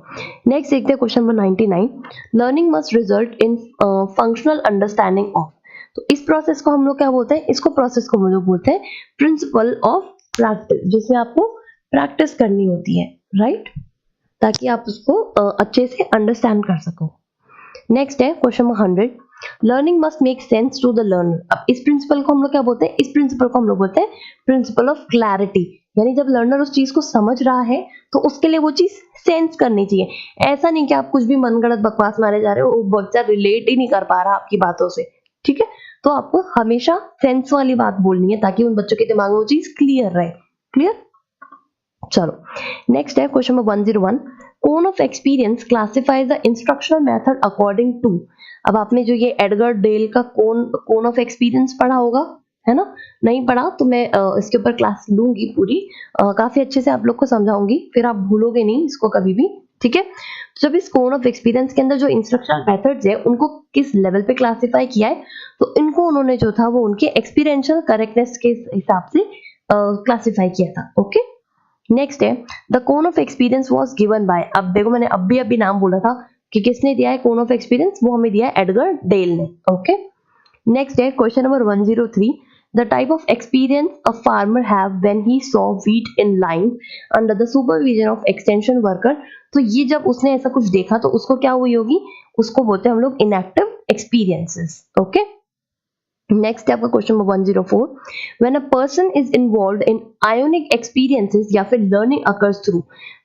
नेक्स्ट देखते हैं question number 99, learning must result in functional understanding of. तो इस प्रोसेस को हम लोग क्या बोलते हैं? इसको प्रोसेस को हम लोग बोलते हैं प्रिंसिपल ऑफ प्रैक्टिस, जिसमें आपको प्रैक्टिस करनी होती है, राइट, ताकि आप उसको अच्छे से अंडरस्टैंड कर सको। नेक्स्ट है question number 100, learning must make sense to the learner. अब इस प्रिंसिपल को हम लोग क्या बोलते हैं? इस प्रिंसिपल को हम लोग बोलते हैं प्रिंसिपल ऑफ क्लैरिटी। यानी जब लर्नर उस चीज को समझ रहा है तो उसके लिए वो चीज सेंस करनी चाहिए। ऐसा नहीं कि आप कुछ भी मनगढ़ंत बकवास मारे जा रहे हो, वो बच्चा रिलेट ही नहीं कर पा रहा आपकी बातों से, ठीक है। तो आपको हमेशा सेंस वाली बात बोलनी है ताकि उन बच्चों के दिमाग में वो चीज क्लियर रहे। क्लियर? चलो नेक्स्ट है question number 101, cone of experience classifies the instructional method according to. अब आपने जो ये एडगर डेल का कोन ऑफ एक्सपीरियंस पढ़ा होगा, है ना? नहीं पढ़ा तो मैं इसके ऊपर क्लास लूंगी पूरी, काफी अच्छे से आप लोग को समझाऊंगी, फिर आप भूलोगे नहीं इसको कभी भी, ठीक है। तो जब इस कोन ऑफ एक्सपीरियंस के अंदर जो इंस्ट्रक्शनल मेथड्स है उनको किस लेवल पे क्लासिफाई किया है, तो इनको उन्होंने जो था वो उनके एक्सपीरियंशियल करेक्टनेस के हिसाब से क्लासिफाई किया था। ओके, नेक्स्ट है the cone of experience was given by. अब देखो मैंने अभी नाम बोला था कि किसने दिया है कोन ऑफ एक्सपीरियंस, वो हमें दिया है एडगर डेल ने। ओके, नेक्स्ट है question number 103, the type of experience a farmer have when he saw wheat in line under the supervision of extension worker. तो ये जब उसने ऐसा कुछ देखा तो उसको क्या हुई होगी? उसको बोलते हैं हम लोग इनएक्टिव एक्सपीरियंसेस। ओके, नेक्स्ट है आपका question number 104, when a person is involved in ionic experiences या फिर लर्निंग अकर्स थ्रू।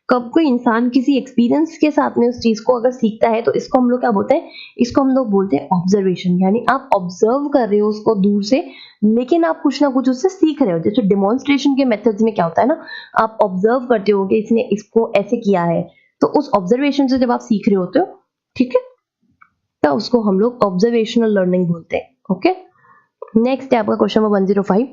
कब कोई इंसान किसी एक्सपीरियंस के साथ में उस चीज को अगर सीखता है तो इसको हम लोग क्या बोलते हैं? इसको हम लोग बोलते हैं ऑब्जर्वेशन। यानी आप ऑब्जर्व कर रहे हो उसको दूर से, लेकिन आप कुछ ना कुछ उससे सीख रहे हो। जैसे डिमॉन्स्ट्रेशन के मेथड्स में क्या होता है ना, आप ऑब्जर्व करते हो कि इसने इसको ऐसे किया है, तो उस ऑब्जर्वेशन से जब आप सीख रहे होते हो, ठीक है, तो उसको हम लोग ऑब्जर्वेशनल लर्निंग बोलते हैं। ओके, नेक्स्ट है आपका question number 105,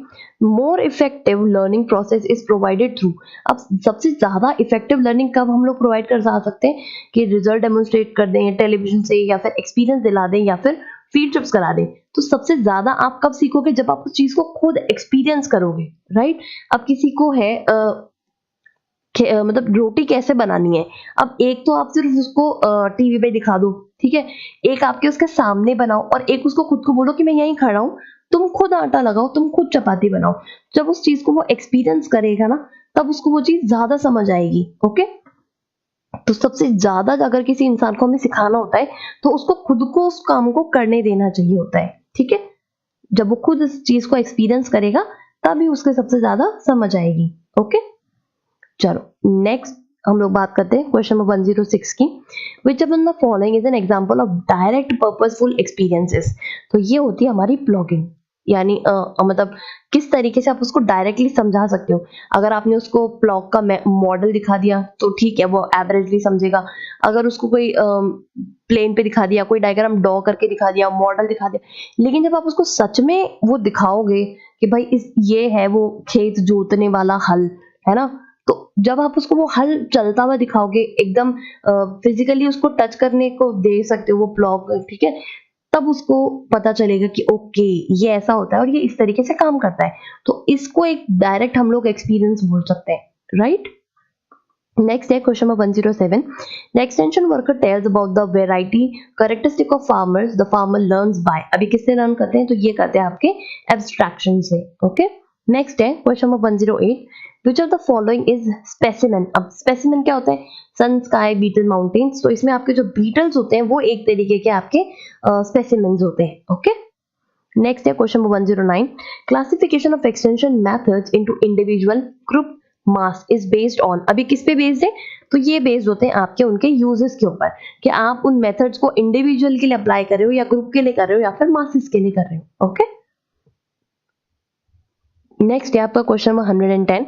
more effective learning process is provided through. अब सबसे ज्यादा इफेक्टिव लर्निंग कब हम लोग प्रोवाइड कर सकते हैं? कि रिजल्ट डेमोन्स्ट्रेट कर दें टेलीविजन से, या फिर एक्सपीरियंस दिला दें, या फिर फील्ड ट्रिप्स करा दें। तो सबसे ज्यादा आप कब सीखोगे? जब आप उस चीज को खुद एक्सपीरियंस करोगे, राइट। अब किसी को है मतलब रोटी कैसे बनानी है, अब एक तो आप सिर्फ उसको टीवी पे दिखा दो, ठीक है, एक आपके उसके सामने बनाओ, और एक उसको खुद को बोलो कि मैं यहीं खड़ा हूं, तुम खुद आटा लगाओ, तुम खुद चपाती बनाओ। जब उस चीज को वो एक्सपीरियंस करेगा ना, तब उसको वो चीज ज्यादा समझ आएगी। ओके, तो सबसे ज्यादा अगर किसी इंसान को हमें सिखाना होता है तो उसको खुद को उस काम को करने देना चाहिए होता है, ठीक है। जब वो खुद इस चीज को एक्सपीरियंस करेगा तभी उसके सबसे ज्यादा समझ आएगी। ओके, चलो नेक्स्ट हम लोग बात करते हैं क्वेश्चन नंबर 106 की, which of the following is an example of direct purposeful experiences. तो ये होती है हमारी ब्लॉगिंग, यानी मतलब किस तरीके से आप उसको डायरेक्टली समझा सकते हो। अगर आपने उसको ब्लॉग का मॉडल दिखा दिया तो ठीक है, वो एवरेजली समझेगा। अगर उसको कोई प्लेन पे दिखा दिया, कोई डायग्राम ड्रॉ करके दिखा दिया, मॉडल दिखा दिया, लेकिन जब आप उसको सच में वो दिखाओगे कि भाई ये है वो खेत जोतने वाला हल, है ना, तो जब आप उसको वो हल चलता हुआ दिखाओगे, एकदम फिजिकली उसको टच करने को दे सकते हो वो ब्लॉक, ठीक है, तब उसको पता चलेगा कि ओके ये ऐसा होता है और ये इस तरीके से काम करता है। तो इसको एक डायरेक्ट हम लोग एक्सपीरियंस बोल सकते हैं, राइट। नेक्स्ट है question number 107। The extension worker tells about the variety characteristic of farmers the farmer learns by. अभी किससे लर्न करते हैं? तो ये करते हैं आपके एब्स्ट्रैक्शन से, ओके। नेक्स्ट है question number 108। Which of the following is specimen. अब स्पेसिमेन क्या होता है? सन, स्काई, बीटल, माउंटेन्स। तो इसमें आपके जो बीटल्स होते हैं वो एक तरीके के आपके स्पेसिमेन्स होते हैं, ओके। नेक्स्ट है question number 109। Classification of extension methods into individual group mass is based on. अभी किस पे बेस्ड है? तो ये बेस्ड होते हैं आपके उनके यूजेस के ऊपर, कि आप उन मेथड्स को इंडिविजुअल के लिए अप्लाई कर रहे हो या ग्रुप के लिए कर रहे हो या फिर मासेस के लिए कर रहे हो, ओके। नेक्स्ट है आपका question number 110।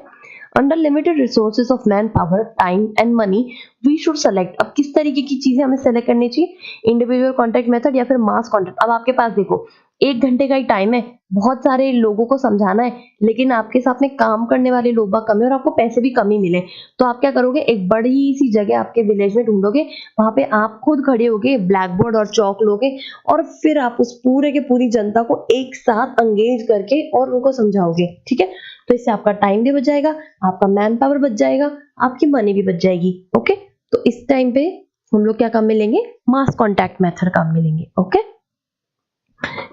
Under limited resources of man power, time and money we should select. अब किस तरीके की चीजें हमें सेलेक्ट करनी चाहिए? इंडिविजुअल कॉन्टैक्ट मेथड या फिर मास कॉन्टैक्ट। अब आपके पास देखो 1 घंटे का ही टाइम है, बहुत सारे लोगों को समझाना है, लेकिन आपके साथ में काम करने वाले लोग कम है और आपको पैसे भी कम ही मिले, तो आप क्या करोगे? एक बड़ी सी जगह आपके विलेज में ढूंढोगे, वहां पे आप खुद खड़े होगे, ब्लैक बोर्ड और चौक लोगे और फिर आप उस पूरे के पूरी जनता को एक साथ एंगेज करके और उनको समझाओगे, ठीक है। तो इससे आपका टाइम भी बच जाएगा, आपका मैन पावर बच जाएगा, आपकी मनी भी बच जाएगी, ओके। तो इस टाइम पे हम लोग क्या काम मिलेंगे? मास कॉन्टैक्ट मेथड काम मिलेंगे, ओके।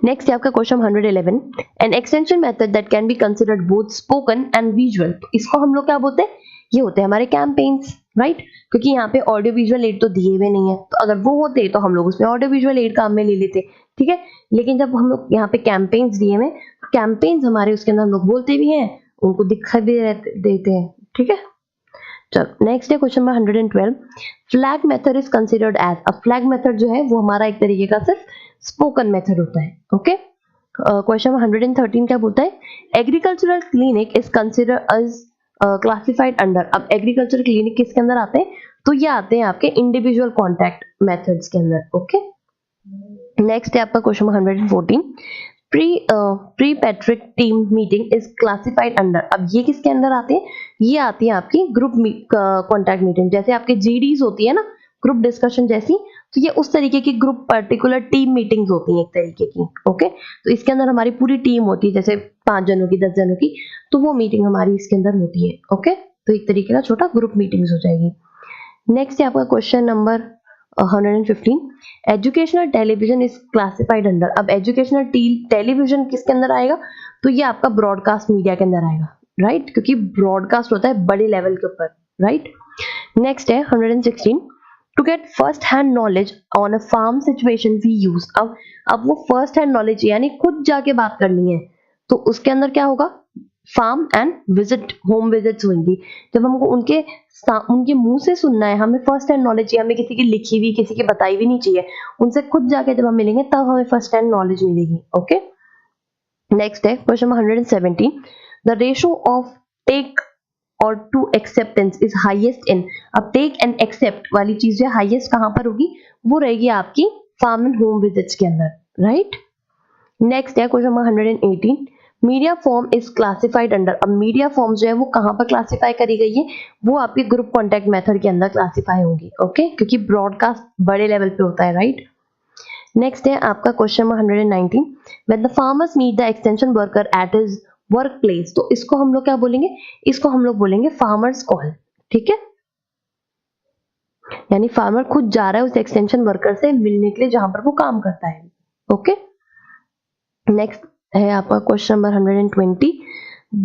नेक्स्ट है आपका question 111। An extension method that can be considered both spoken and visual. तो इसको हम लोग क्या बोलते हैं? ये होते हैं हमारे कैंपेन्स, राइट। क्योंकि यहाँ पे ऑडियो विजुअल एड तो दिए हुए नहीं है, तो अगर वो होते तो हम लोग उसमें ऑडियो विजुअल एड काम में ले लेते, ठीक है। लेकिन जब हम लोग यहाँ पे कैंपेन्स दिए हुए, कैंपेन्स हमारे उसके अंदर हम लोग बोलते भी हैं, उनको दिखा भी देते हैं, ठीक है। चलो नेक्स्ट है question number 112। Flag method is considered as. अब फ्लैग मेथड जो है वो हमारा एक तरीके का सिर्फ स्पोकन मेथड होता है, ओके। क्वेश्चन 113 क्या बोलता है? Agricultural clinic is considered as classified under. अब एग्रीकल्चरल क्लिनिक किसके अंदर आते हैं? तो ये आते हैं आपके इंडिविजुअल कॉन्टैक्ट मेथड्स के अंदर, ओके। नेक्स्ट है आपका question 114। Pre Patrick team meeting is classified under. अब ये किसके अंदर आते हैं? ये आती है आपकी ग्रुप कॉन्टैक्ट मीटिंग, जैसे आपके जीडीज होती है ना, ग्रुप डिस्कशन जैसी, तो ये उस तरीके की ग्रुप पर्टिकुलर टीम मीटिंग्स होती हैं एक तरीके की, ओके। तो इसके अंदर हमारी पूरी टीम होती है, जैसे 5 जनों की, 10 जनों की, तो वो मीटिंग हमारी इसके अंदर होती है, ओके। तो एक तरीके का छोटा ग्रुप मीटिंग्स हो जाएगी। नेक्स्ट है आपका question number 115। Educational television is classified under. अब एजुकेशनल टेलीविजन किसके अंदर आएगा? तो ये आपका ब्रॉडकास्ट मीडिया के अंदर आएगा, राइट, क्योंकि ब्रॉडकास्ट होता है बड़े लेवल के ऊपर, राइट। नेक्स्ट है 116। To get first hand knowledge on a farm situation we use. अब वो फर्स्ट हैंड नॉलेज यानी खुद जाके बात करनी है, तो उसके अंदर क्या होगा? Farm and visit, home visits होंगी। जब हमको उनके मुंह से सुनना है, हमें फर्स्ट हैंड नॉलेज चाहिए, हमें किसी की लिखी हुई, किसी की बताई हुई नहीं चाहिए, उनसे खुद जाके जब हम मिलेंगे तब हमें फर्स्ट हैंड नॉलेज मिलेगी, ओके। नेक्स्ट है question 117। The ratio of take और to acceptance is highest in. अब टेक एंड एक्सेप्ट वाली चीज जो हाईएस्ट कहां पर होगी? वो रहेगी आपकी फार्म एंड होम विजिट्स के अंदर, राइट। नेक्स्ट है question number 118। Media form is classified under. अब मीडिया फॉर्म जो है वो कहां पर क्लासिफाई करी गई है? वो आपके ग्रुप कॉन्टैक्ट मेथड के अंदर क्लासिफाई होंगी, ओके, क्योंकि ब्रॉडकास्ट बड़े लेवल पे होता है, राइट। नेक्स्ट है आपका question number 119। When the farmers meet the extension worker at his work place. तो इसको हम लोग क्या बोलेंगे? इसको हम लोग बोलेंगे फार्मर्स कॉल, ठीक है। यानी फार्मर खुद जा रहा है उस एक्सटेंशन वर्कर से मिलने के लिए जहां पर वो काम करता है, ओके। नेक्स्ट है आपका question number 120।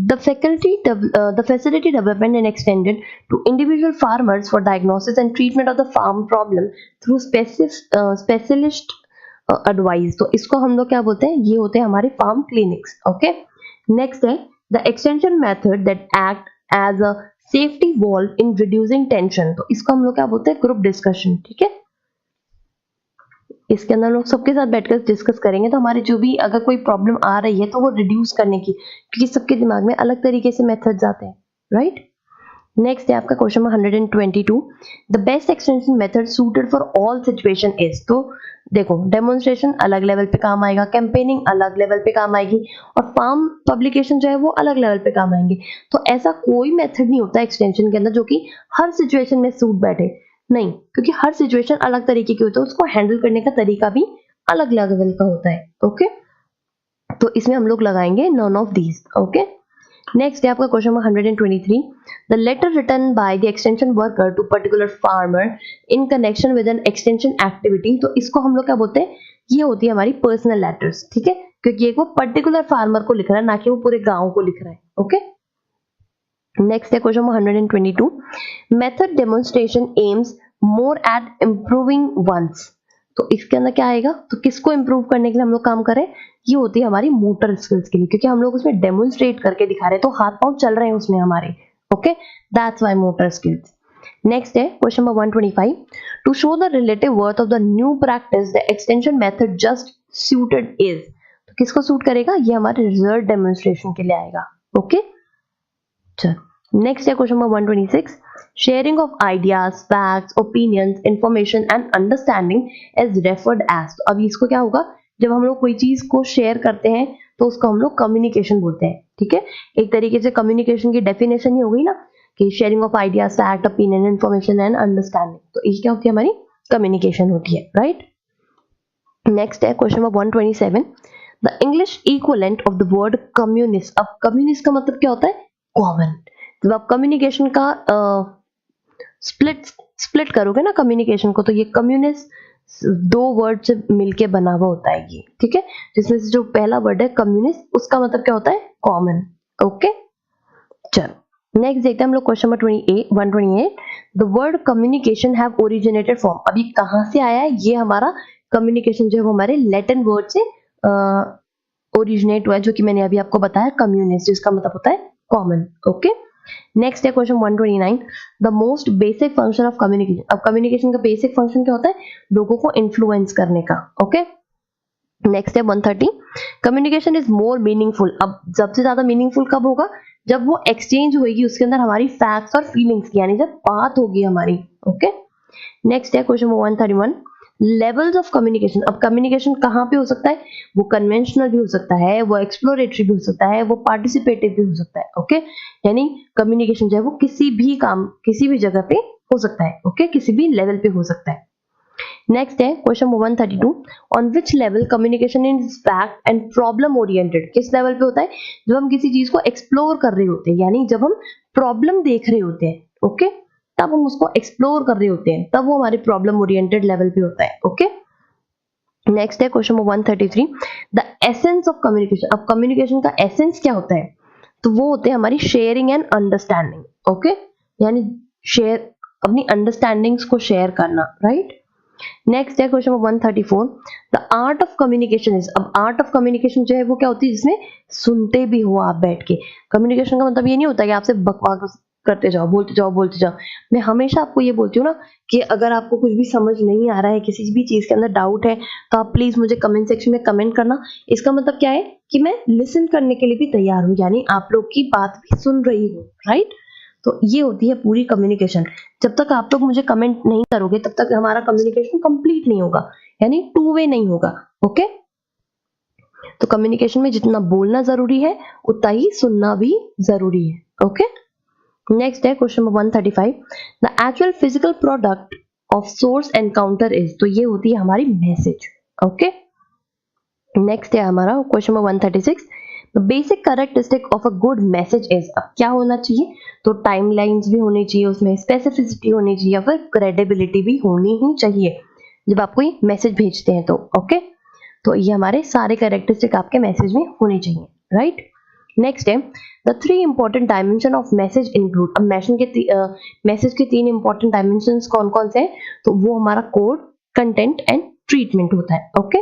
The facility development and extended to individual farmers for diagnosis and treatment of the farm problem through specialist advice। तो इसको हम लोग क्या बोलते हैं? ये होते हैं हमारे फार्म क्लिनिक्स, ओके। नेक्स्ट है the extension method that act as a safety valve in reducing tension. तो इसको हम लोग क्या बोलते हैं? ग्रुप डिस्कशन, ठीक है। इसके अंदर लोग सबके साथ बैठकर डिस्कस करेंगे, तो हमारे जो भी अगर कोई प्रॉब्लम आ रही है तो वो रिड्यूस करने की, क्योंकि सबके दिमाग में अलग तरीके से मेथड्स आते हैं, राइट। नेक्स्ट है आपका question number 122, the best extension method suited for all situation is. तो देखो डेमोन्स्ट्रेशन अलग लेवल पे काम आएगा, कैंपेनिंग अलग लेवल पे काम आएगी, और फार्म पब्लिकेशन जो है वो अलग लेवल पे काम आएंगे। तो ऐसा कोई मेथड नहीं होता एक्सटेंशन के अंदर जो कि हर सिचुएशन में सूट बैठे, नहीं, क्योंकि हर सिचुएशन अलग तरीके की होती है, उसको हैंडल करने का तरीका भी अलग लेवल का होता है। ओके, तो इसमें हम लोग लगाएंगे none of these. Okay, next है आपका question number 123, the letter written by the extension worker to particular farmer in connection with an extension activity. तो इसको हम लोग क्या बोलते हैं, ये होती है हमारी पर्सनल लेटर्स, ठीक है, क्योंकि एक वो पर्टिकुलर फार्मर को लिख रहा है, ना कि वो पूरे गांव को लिख रहा है। ओके, नेक्स्ट है question number 122, method demonstration aims more at improving ones. तो इसके अंदर क्या आएगा, तो किसको इंप्रूव करने के लिए हम लोग काम करें, ये होती है हमारी मोटर स्किल्स के लिए, क्योंकि हम लोग उसमें डेमोन्स्ट्रेट करके दिखा रहे हैं, तो हाथ पांव चल रहे हैं उसमें हमारे। Okay, that's why motor skills. Next है question number 125, to show the relative worth of the new practice the extension method just suited is. तो किसको सूट करेगा, ये हमारे रिजल्ट डेमोन्स्ट्रेशन के लिए आएगा। ओके, चलो नेक्स्ट है question number 126, sharing of ideas, facts, opinions, information and understanding is referred as. तो अभी इसको क्या होगा, जब हम लोग कोई चीज को शेयर करते हैं तो उसको हम लोग कम्युनिकेशन बोलते हैं। ठीक है, एक तरीके से कम्युनिकेशन की डेफिनेशन ही हो गई ना कि sharing of ideas, fact, opinion, information and understanding. तो ये क्या होती है, हमारी कम्युनिकेशन होती है, राइट। नेक्स्ट है question number 127, the English equivalent of the word communist. अब कम्युनिस्ट का मतलब क्या होता है, कॉमन। जब आप कम्युनिकेशन का स्प्लिट करोगे ना कम्युनिकेशन को, तो ये कम्युनिस्ट दो वर्ड से मिलके बना हुआ होता है ये, ठीक है, जिसमें से जो पहला वर्ड है कम्युनिस्ट, उसका मतलब क्या होता है, कॉमन। ओके, चलो नेक्स्ट देखते हैं हम लोग question number 128, the word communication have originated from. अभी कहां से आया है, ये हमारा कम्युनिकेशन जो है वो हमारे लैटिन वर्ड से ओरिजिनेट हुआ है, जो कि मैंने अभी आपको बताया कम्युनिस्ट, जिसका मतलब होता है कॉमन। ओके, नेक्स्ट है question 129, the most basic function of communication. अब कम्युनिकेशन का बेसिक फंक्शन क्या होता है, लोगों को इन्फ्लुएंस करने का। ओके, नेक्स्ट है 130, कम्युनिकेशन इज मोर मीनिंगफुल। अब सबसे ज्यादा मीनिंगफुल कब होगा, जब वो एक्सचेंज होगी उसके अंदर हमारी फैक्ट्स और फीलिंग्स की, यानी जब बात होगी हमारी। ओके, नेक्स्ट है क्वेश्चन 131, लेवल्स ऑफ कम्युनिकेशन। अब कम्युनिकेशन कहाँ पे हो सकता है, वो कन्वेंशनल भी हो सकता है, वो एक्सप्लोरेटरी भी हो सकता है, वो पार्टिसिपेटिव भी हो सकता है। ओके, यानी कम्युनिकेशन जो है वो किसी भी काम, किसी भी जगह पे हो सकता है। ओके, किसी भी लेवल पे हो सकता है। नेक्स्ट है question 132, on which level communication is fact and problem oriented. किस लेवल पे होता है, जब हम किसी चीज को एक्सप्लोर कर रहे होते हैं, यानी जब हम प्रॉब्लम देख रहे होते हैं, ओके, तब हम उसको एक्सप्लोर कर रहे होते हैं, तब वो हमारे प्रॉब्लम ओरिएंटेड लेवल पे होता है। ओके, नेक्स्ट है question number 133, the essence of communication. अब कम्युनिकेशन का एसेंस क्या होता है, तो वो होते हैं हमारी शेयरिंग एंड अंडरस्टैंडिंग। ओके, यानी शेयर, अपनी अंडरस्टैंडिंग्स को शेयर करना, राइट। नेक्स्ट है question number 134, the art of communication is. अब आर्ट ऑफ कम्युनिकेशन जो है वो क्या होती है, जिसमें सुनते भी हो आप बैठ के। कम्युनिकेशन का मतलब ये नहीं होता कि आपसे बकवास करते जाओ, बोलते जाओ बोलते जाओ। मैं हमेशा आपको ये बोलती हूँ ना कि अगर आपको कुछ भी समझ नहीं आ रहा है, किसी भी चीज के अंदर डाउट है, तो आप प्लीज मुझे कमेंट सेक्शन में कमेंट करना। इसका मतलब क्या है कि मैं लिसन करने के लिए भी तैयार हूँ, यानी आप लोग की बात भी सुन रही हूँ, राइट। तो ये होती है पूरी कम्युनिकेशन। जब तक आप लोग मुझे कमेंट नहीं करोगे तब तक हमारा कम्युनिकेशन कंप्लीट नहीं होगा, यानी टू वे नहीं होगा। ओके, तो कम्युनिकेशन में जितना बोलना जरूरी है उतना ही सुनना भी जरूरी है। ओके, नेक्स्ट है question number 135, the actual physical product of source encounter is. तो ये होती है हमारी मैसेज। ओके, नेक्स्ट है हमारा question number 136, the basic characteristic of a good message is. अब क्या होना चाहिए, तो टाइमलाइंस भी होनी चाहिए, उसमें स्पेसिफिसिटी होनी चाहिए, या फिर क्रेडिबिलिटी भी होनी ही चाहिए जब आप कोई मैसेज भेजते हैं तो। ओके, तो ये हमारे सारे कैरेक्टरिस्टिक आपके मैसेज में होने चाहिए, राइट। नेक्स्ट है the 3 important dimension of message include. अब मैसेज के 3 इंपॉर्टेंट डायमेंशंस कौन कौन से हैं, तो वो हमारा कोड, कंटेंट एंड ट्रीटमेंट होता है। ओके,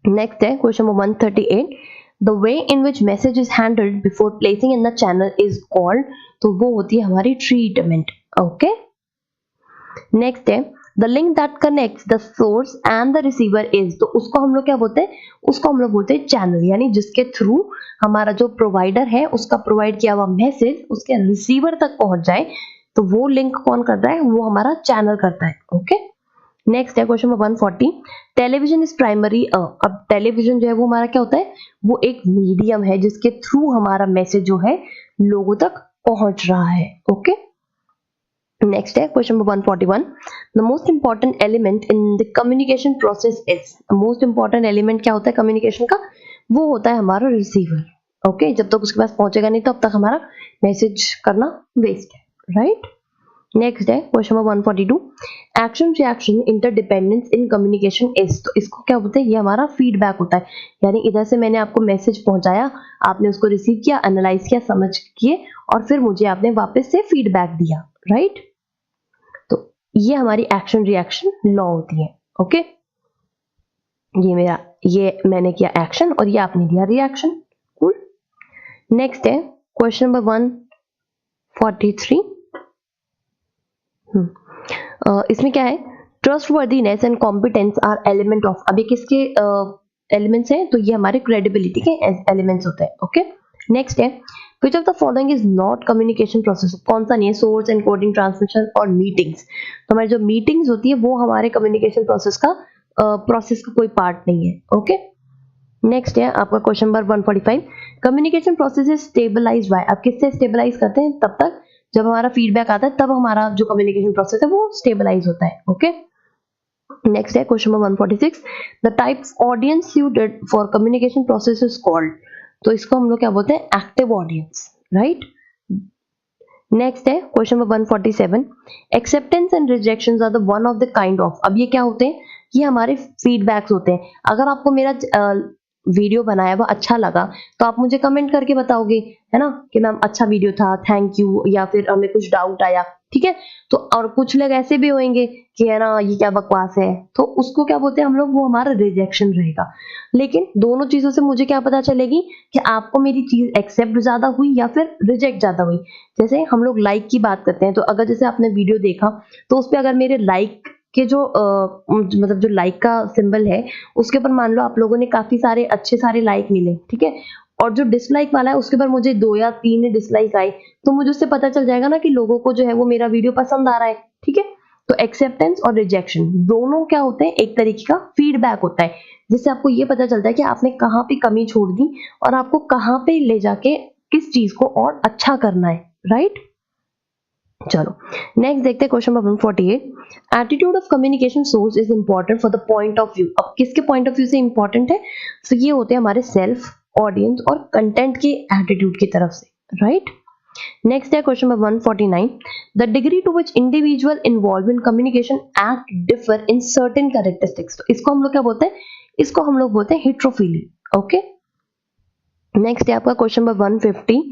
नेक्स्ट है question number 138, the way in which message is handled before placing in the channel is called. तो वो होती है हमारी ट्रीटमेंट। ओके, नेक्स्ट है the link that connects the source and the receiver is, तो उसको हम लोग क्या बोलते हैं, उसको हम लोग बोलते हैं चैनल, यानी जिसके थ्रू हमारा जो प्रोवाइडर है उसका प्रोवाइड किया हुआ मैसेज उसके रिसीवर तक पहुंच जाए, तो वो लिंक कौन करता है, वो हमारा चैनल करता है। ओके, नेक्स्ट है question number 140, television is primary अब टेलीविजन जो है वो हमारा क्या होता है, वो एक मीडियम है जिसके थ्रू हमारा मैसेज जो है लोगों तक पहुंच रहा है। ओके, नेक्स्ट है question number 141, the most important element in the communication process is, most important element क्या होता है कम्युनिकेशन का, वो होता है हमारा रिसीवर। ओके, जब तक उसके पास पहुंचेगा नहीं तब तक हमारा मैसेज करना वेस्ट है, राइट। नेक्स्ट है question number 142, action reaction interdependence in communication is, तो इसको क्या बोलते हैं, ये हमारा फीडबैक होता है, यानी इधर से मैंने आपको मैसेज पहुंचाया, आपने उसको रिसीव किया, एनालाइज किया, समझ किए, और फिर मुझे आपने वापस से फीडबैक दिया, राइट। तो ये हमारी एक्शन रिएक्शन लॉ होती है। ओके, ये मैंने किया एक्शन और ये आपने दिया रिएक्शन। कूल। नेक्स्ट है क्वेश्चन नंबर 143, इसमें क्या है, trustworthiness and competence are element of, अभी किसके एलिमेंट्स हैं, तो ये हमारे क्रेडिबिलिटी के एलिमेंट्स होते हैं। ओके, नेक्स्ट है, which of the following is not communication process, कौन सा नहीं है, सोर्स, एनकोडिंग, ट्रांसमिशन और मीटिंग्स, तो हमारी जो मीटिंग्स होती है वो हमारे कम्युनिकेशन प्रोसेस का कोई पार्ट नहीं है। ओके, नेक्स्ट है आपका question number 145, communication process is stabilised by, आप किससे स्टेबलाइज करते हैं, तब तक जब हमारा फीडबैक आता है तब हमारा जो कम्युनिकेशन प्रोसेस है वो स्टेबलाइज होता है। ओके, नेक्स्ट है question number 146, the types audience suited for communication process is called, तो इसको हम लोग क्या बोलते हैं, एक्टिव ऑडियंस, राइट। नेक्स्ट है question number 147, acceptance and rejections are the one of the kind of, अब ये क्या होते हैं, ये हमारे फीडबैक्स होते हैं। अगर आपको मेरा वीडियो बनाया हुआ अच्छा लगा तो आप मुझे कमेंट करके बताओगे, है ना, कि मैम अच्छा वीडियो था, थैंक यू, या फिर हमें कुछ डाउट आया, ठीक है। तो और कुछ लोग ऐसे भी होंगे कि है ना ये क्या बकवास है, तो उसको क्या बोलते हैं हम लोग, वो हमारा रिजेक्शन रहेगा। लेकिन दोनों चीजों से मुझे क्या पता चलेगी कि आपको मेरी चीज एक्सेप्ट ज्यादा हुई या फिर रिजेक्ट ज्यादा हुई। जैसे हम लोग लाइक की बात करते हैं, तो अगर जैसे आपने वीडियो देखा तो उस पर अगर मेरे लाइक के जो मतलब जो लाइक का सिंबल है उसके ऊपर मान लो आप लोगों ने काफी सारे अच्छे सारे लाइक मिले, ठीक है, और जो डिसलाइक वाला है उसके ऊपर मुझे 2 या 3 डिसलाइक आए, तो मुझे उससे पता चल जाएगा ना कि लोगों को जो है वो मेरा वीडियो पसंद आ रहा है, ठीक है। तो एक्सेप्टेंस और रिजेक्शन दोनों क्या होते हैं, एक तरीके का फीडबैक होता है, जिससे आपको ये पता चलता है कि आपने कहाँ पे कमी छोड़ दी और आपको कहाँ पे ले जाके किस चीज को और अच्छा करना है, राइट। चलो नेक्स्ट देखते हैं question number 148, attitude of communication source is important for the point of view, अब किसके पॉइंट ऑफ व्यू से इंपॉर्टेंट है, तो ये होते हैं हमारे सेल्फ, ऑडियंस और कंटेंट के एटीट्यूड की तरफ से, राइट। नेक्स्ट है question number 149, the degree to which individual involve in communication act differ in certain characteristics, तो इसको हम लोग क्या बोलते हैं, इसको हम लोग बोलते हैं हेट्रोफिली। ओके, नेक्स्ट है आपका question number 150,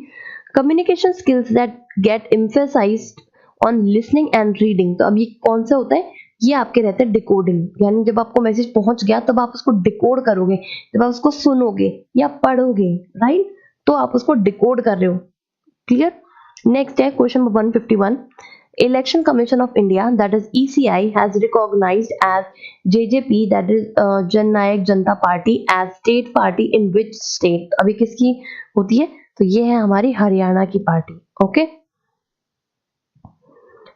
communication skills that get emphasised on listening and reading, तो अब ये कौन सा होता है, ये आपके रहते हैं डिकोडिंग, यानी जब आपको मैसेज पहुंच गया तब आप उसको डिकोड करोगे, जब आप उसको सुनोगे या पढ़ोगे, राइट, तो आप उसको डिकोड कर रहे हो, क्लियर। नेक्स्ट है question number 151, Election Commission of India, that is ECI, has recognized as JJP, that is Jan Nayak Janta Party, as state party in which state, अभी किसकी होती है, तो ये है हमारी हरियाणा की पार्टी। ओके,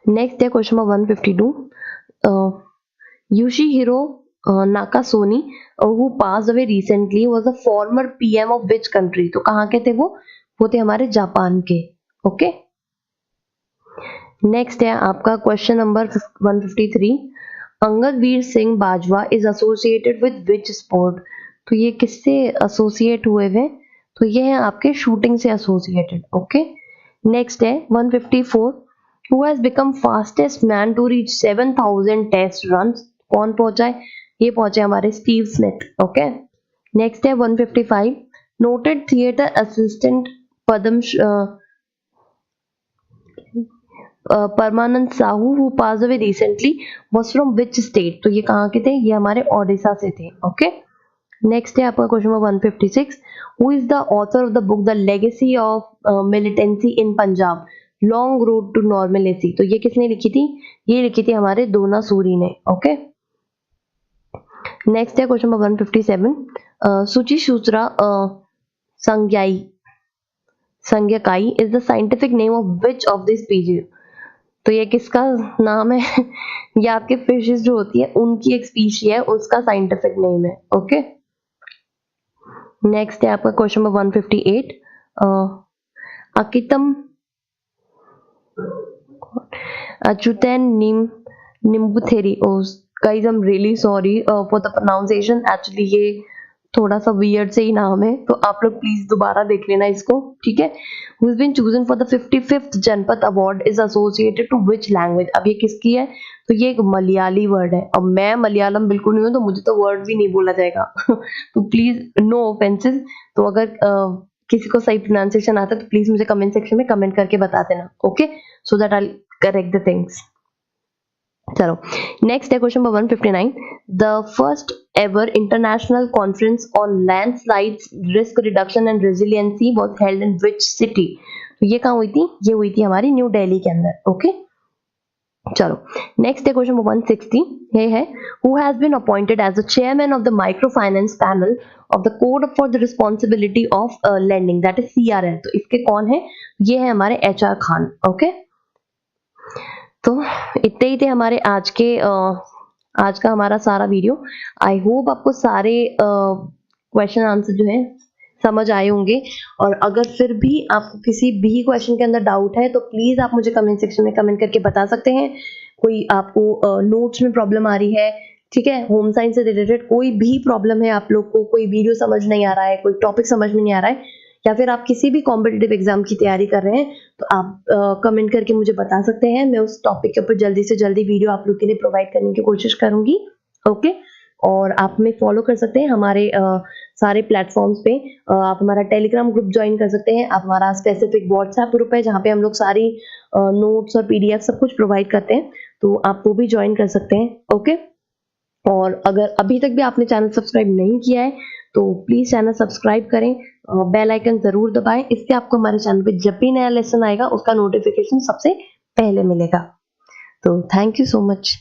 नेक्स्ट है question number 152, Yoshihiro Nakasone, who passed away recently, was the former PM of which country, तो कहाँ के थे वो थे हमारे जापान के। ओके, नेक्स्ट है आपका question number 153, Angad Veer Singh Bajwa is associated with which sport, तो ये किससे एसोसिएट हुए हुए, तो ये है आपके शूटिंग से एसोसिएटेड। ओके, नेक्स्ट है 154, who has become fastest man to reach 7000 test runs, कौन पहुंचा है, ये पहुंचे हमारे स्टीव स्मिथ। ओके, नेक्स्ट है 155, noted theatre assistant Paramanand Sahu who pass away recently was from which state, तो ये कहाँ के थे, ये हमारे ओडिशा से थे। ओके, नेक्स्ट है आपका question number 156, who is the author of the book the legacy of militancy in Punjab, long road to normalcy, तो ये किसने लिखी थी? ये लिखी थी हमारे दोना सूरी ने। ओके, नेक्स्ट है क्वेश्चन नंबर 157, सूची सूत्रा संज्ञाकाई is the scientific name of which of this species, तो ये किसका नाम है? ये आपके फिशेस जो होती है उनकी एक स्पीशी है, उसका साइंटिफिक नेम है। ओके, नेक्स्ट है आपका question number 158, Akkitham Achuthan Namboothiri. Guys I am really sorry for the pronunciation, actually ये थोड़ा सा वियर्ड से ही नाम है, तो आप लोग प्लीज दोबारा देख लेना इसको, ठीक है। Who has been chosen for the 55th जनपद award is associated to which language? अब ये किसकी है? तो ये एक मलयाली वर्ड है, और मैं मलयालम बिल्कुल नहीं हूँ, तो मुझे तो वर्ड भी नहीं बोला जाएगा तो प्लीज नो ऑफेंसेस। तो अगर किसी को सही प्रोनाउंसिएशन आता है तो प्लीज मुझे कमेंट सेक्शन में कमेंट करके बता देना, okay, so that I correct the things. चलो, नेक्स्ट है question number 159, the first ever international conference on landslides risk reduction and resiliency was held in which city? तो ये कहाँ हुई थी? ये हुई थी हमारी न्यू दिल्ली के अंदर। ओके, चलो, नेक्स्ट है क्वेश्चन नंबर 160, ये है who has been appointed as the chairman of the micro finance panel of the code for the responsibility of lending, that is CRL। तो इसके कौन है? ये है हमारे HR खान। ओके, तो इतने ही थे हमारे आज का हमारा सारा वीडियो। आई होप आपको सारे क्वेश्चन आंसर जो है समझ आए होंगे, और अगर फिर भी आपको किसी भी क्वेश्चन के अंदर डाउट है तो प्लीज आप मुझे कमेंट सेक्शन में कमेंट करके बता सकते हैं। कोई आपको नोट्स में प्रॉब्लम आ रही है, ठीक है, होम साइंस से रिलेटेड कोई भी प्रॉब्लम है, आप लोग को कोई वीडियो समझ नहीं आ रहा है, कोई टॉपिक समझ में नहीं आ रहा है, या फिर आप किसी भी कॉम्पिटिटिव एग्जाम की तैयारी कर रहे हैं, तो आप कमेंट करके मुझे बता सकते हैं। मैं उस टॉपिक के ऊपर जल्दी से जल्दी वीडियो आप लोग के लिए प्रोवाइड करने की कोशिश करूंगी। ओके, और आप हमें फॉलो कर सकते हैं हमारे सारे प्लेटफॉर्म्स पे। आप हमारा टेलीग्राम ग्रुप ज्वाइन कर सकते हैं, आप हमारा स्पेसिफिक व्हाट्सएप ग्रुप है जहाँ पे हम लोग सारी नोट्स और PDF सब कुछ प्रोवाइड करते हैं, तो आप वो भी ज्वाइन कर सकते हैं। ओके, और अगर अभी तक भी आपने चैनल सब्सक्राइब नहीं किया है तो प्लीज चैनल सब्सक्राइब करें, बेल आइकन जरूर दबाएं, इससे आपको हमारे चैनल पे जब भी नया लेसन आएगा उसका नोटिफिकेशन सबसे पहले मिलेगा। तो थैंक यू सो मच।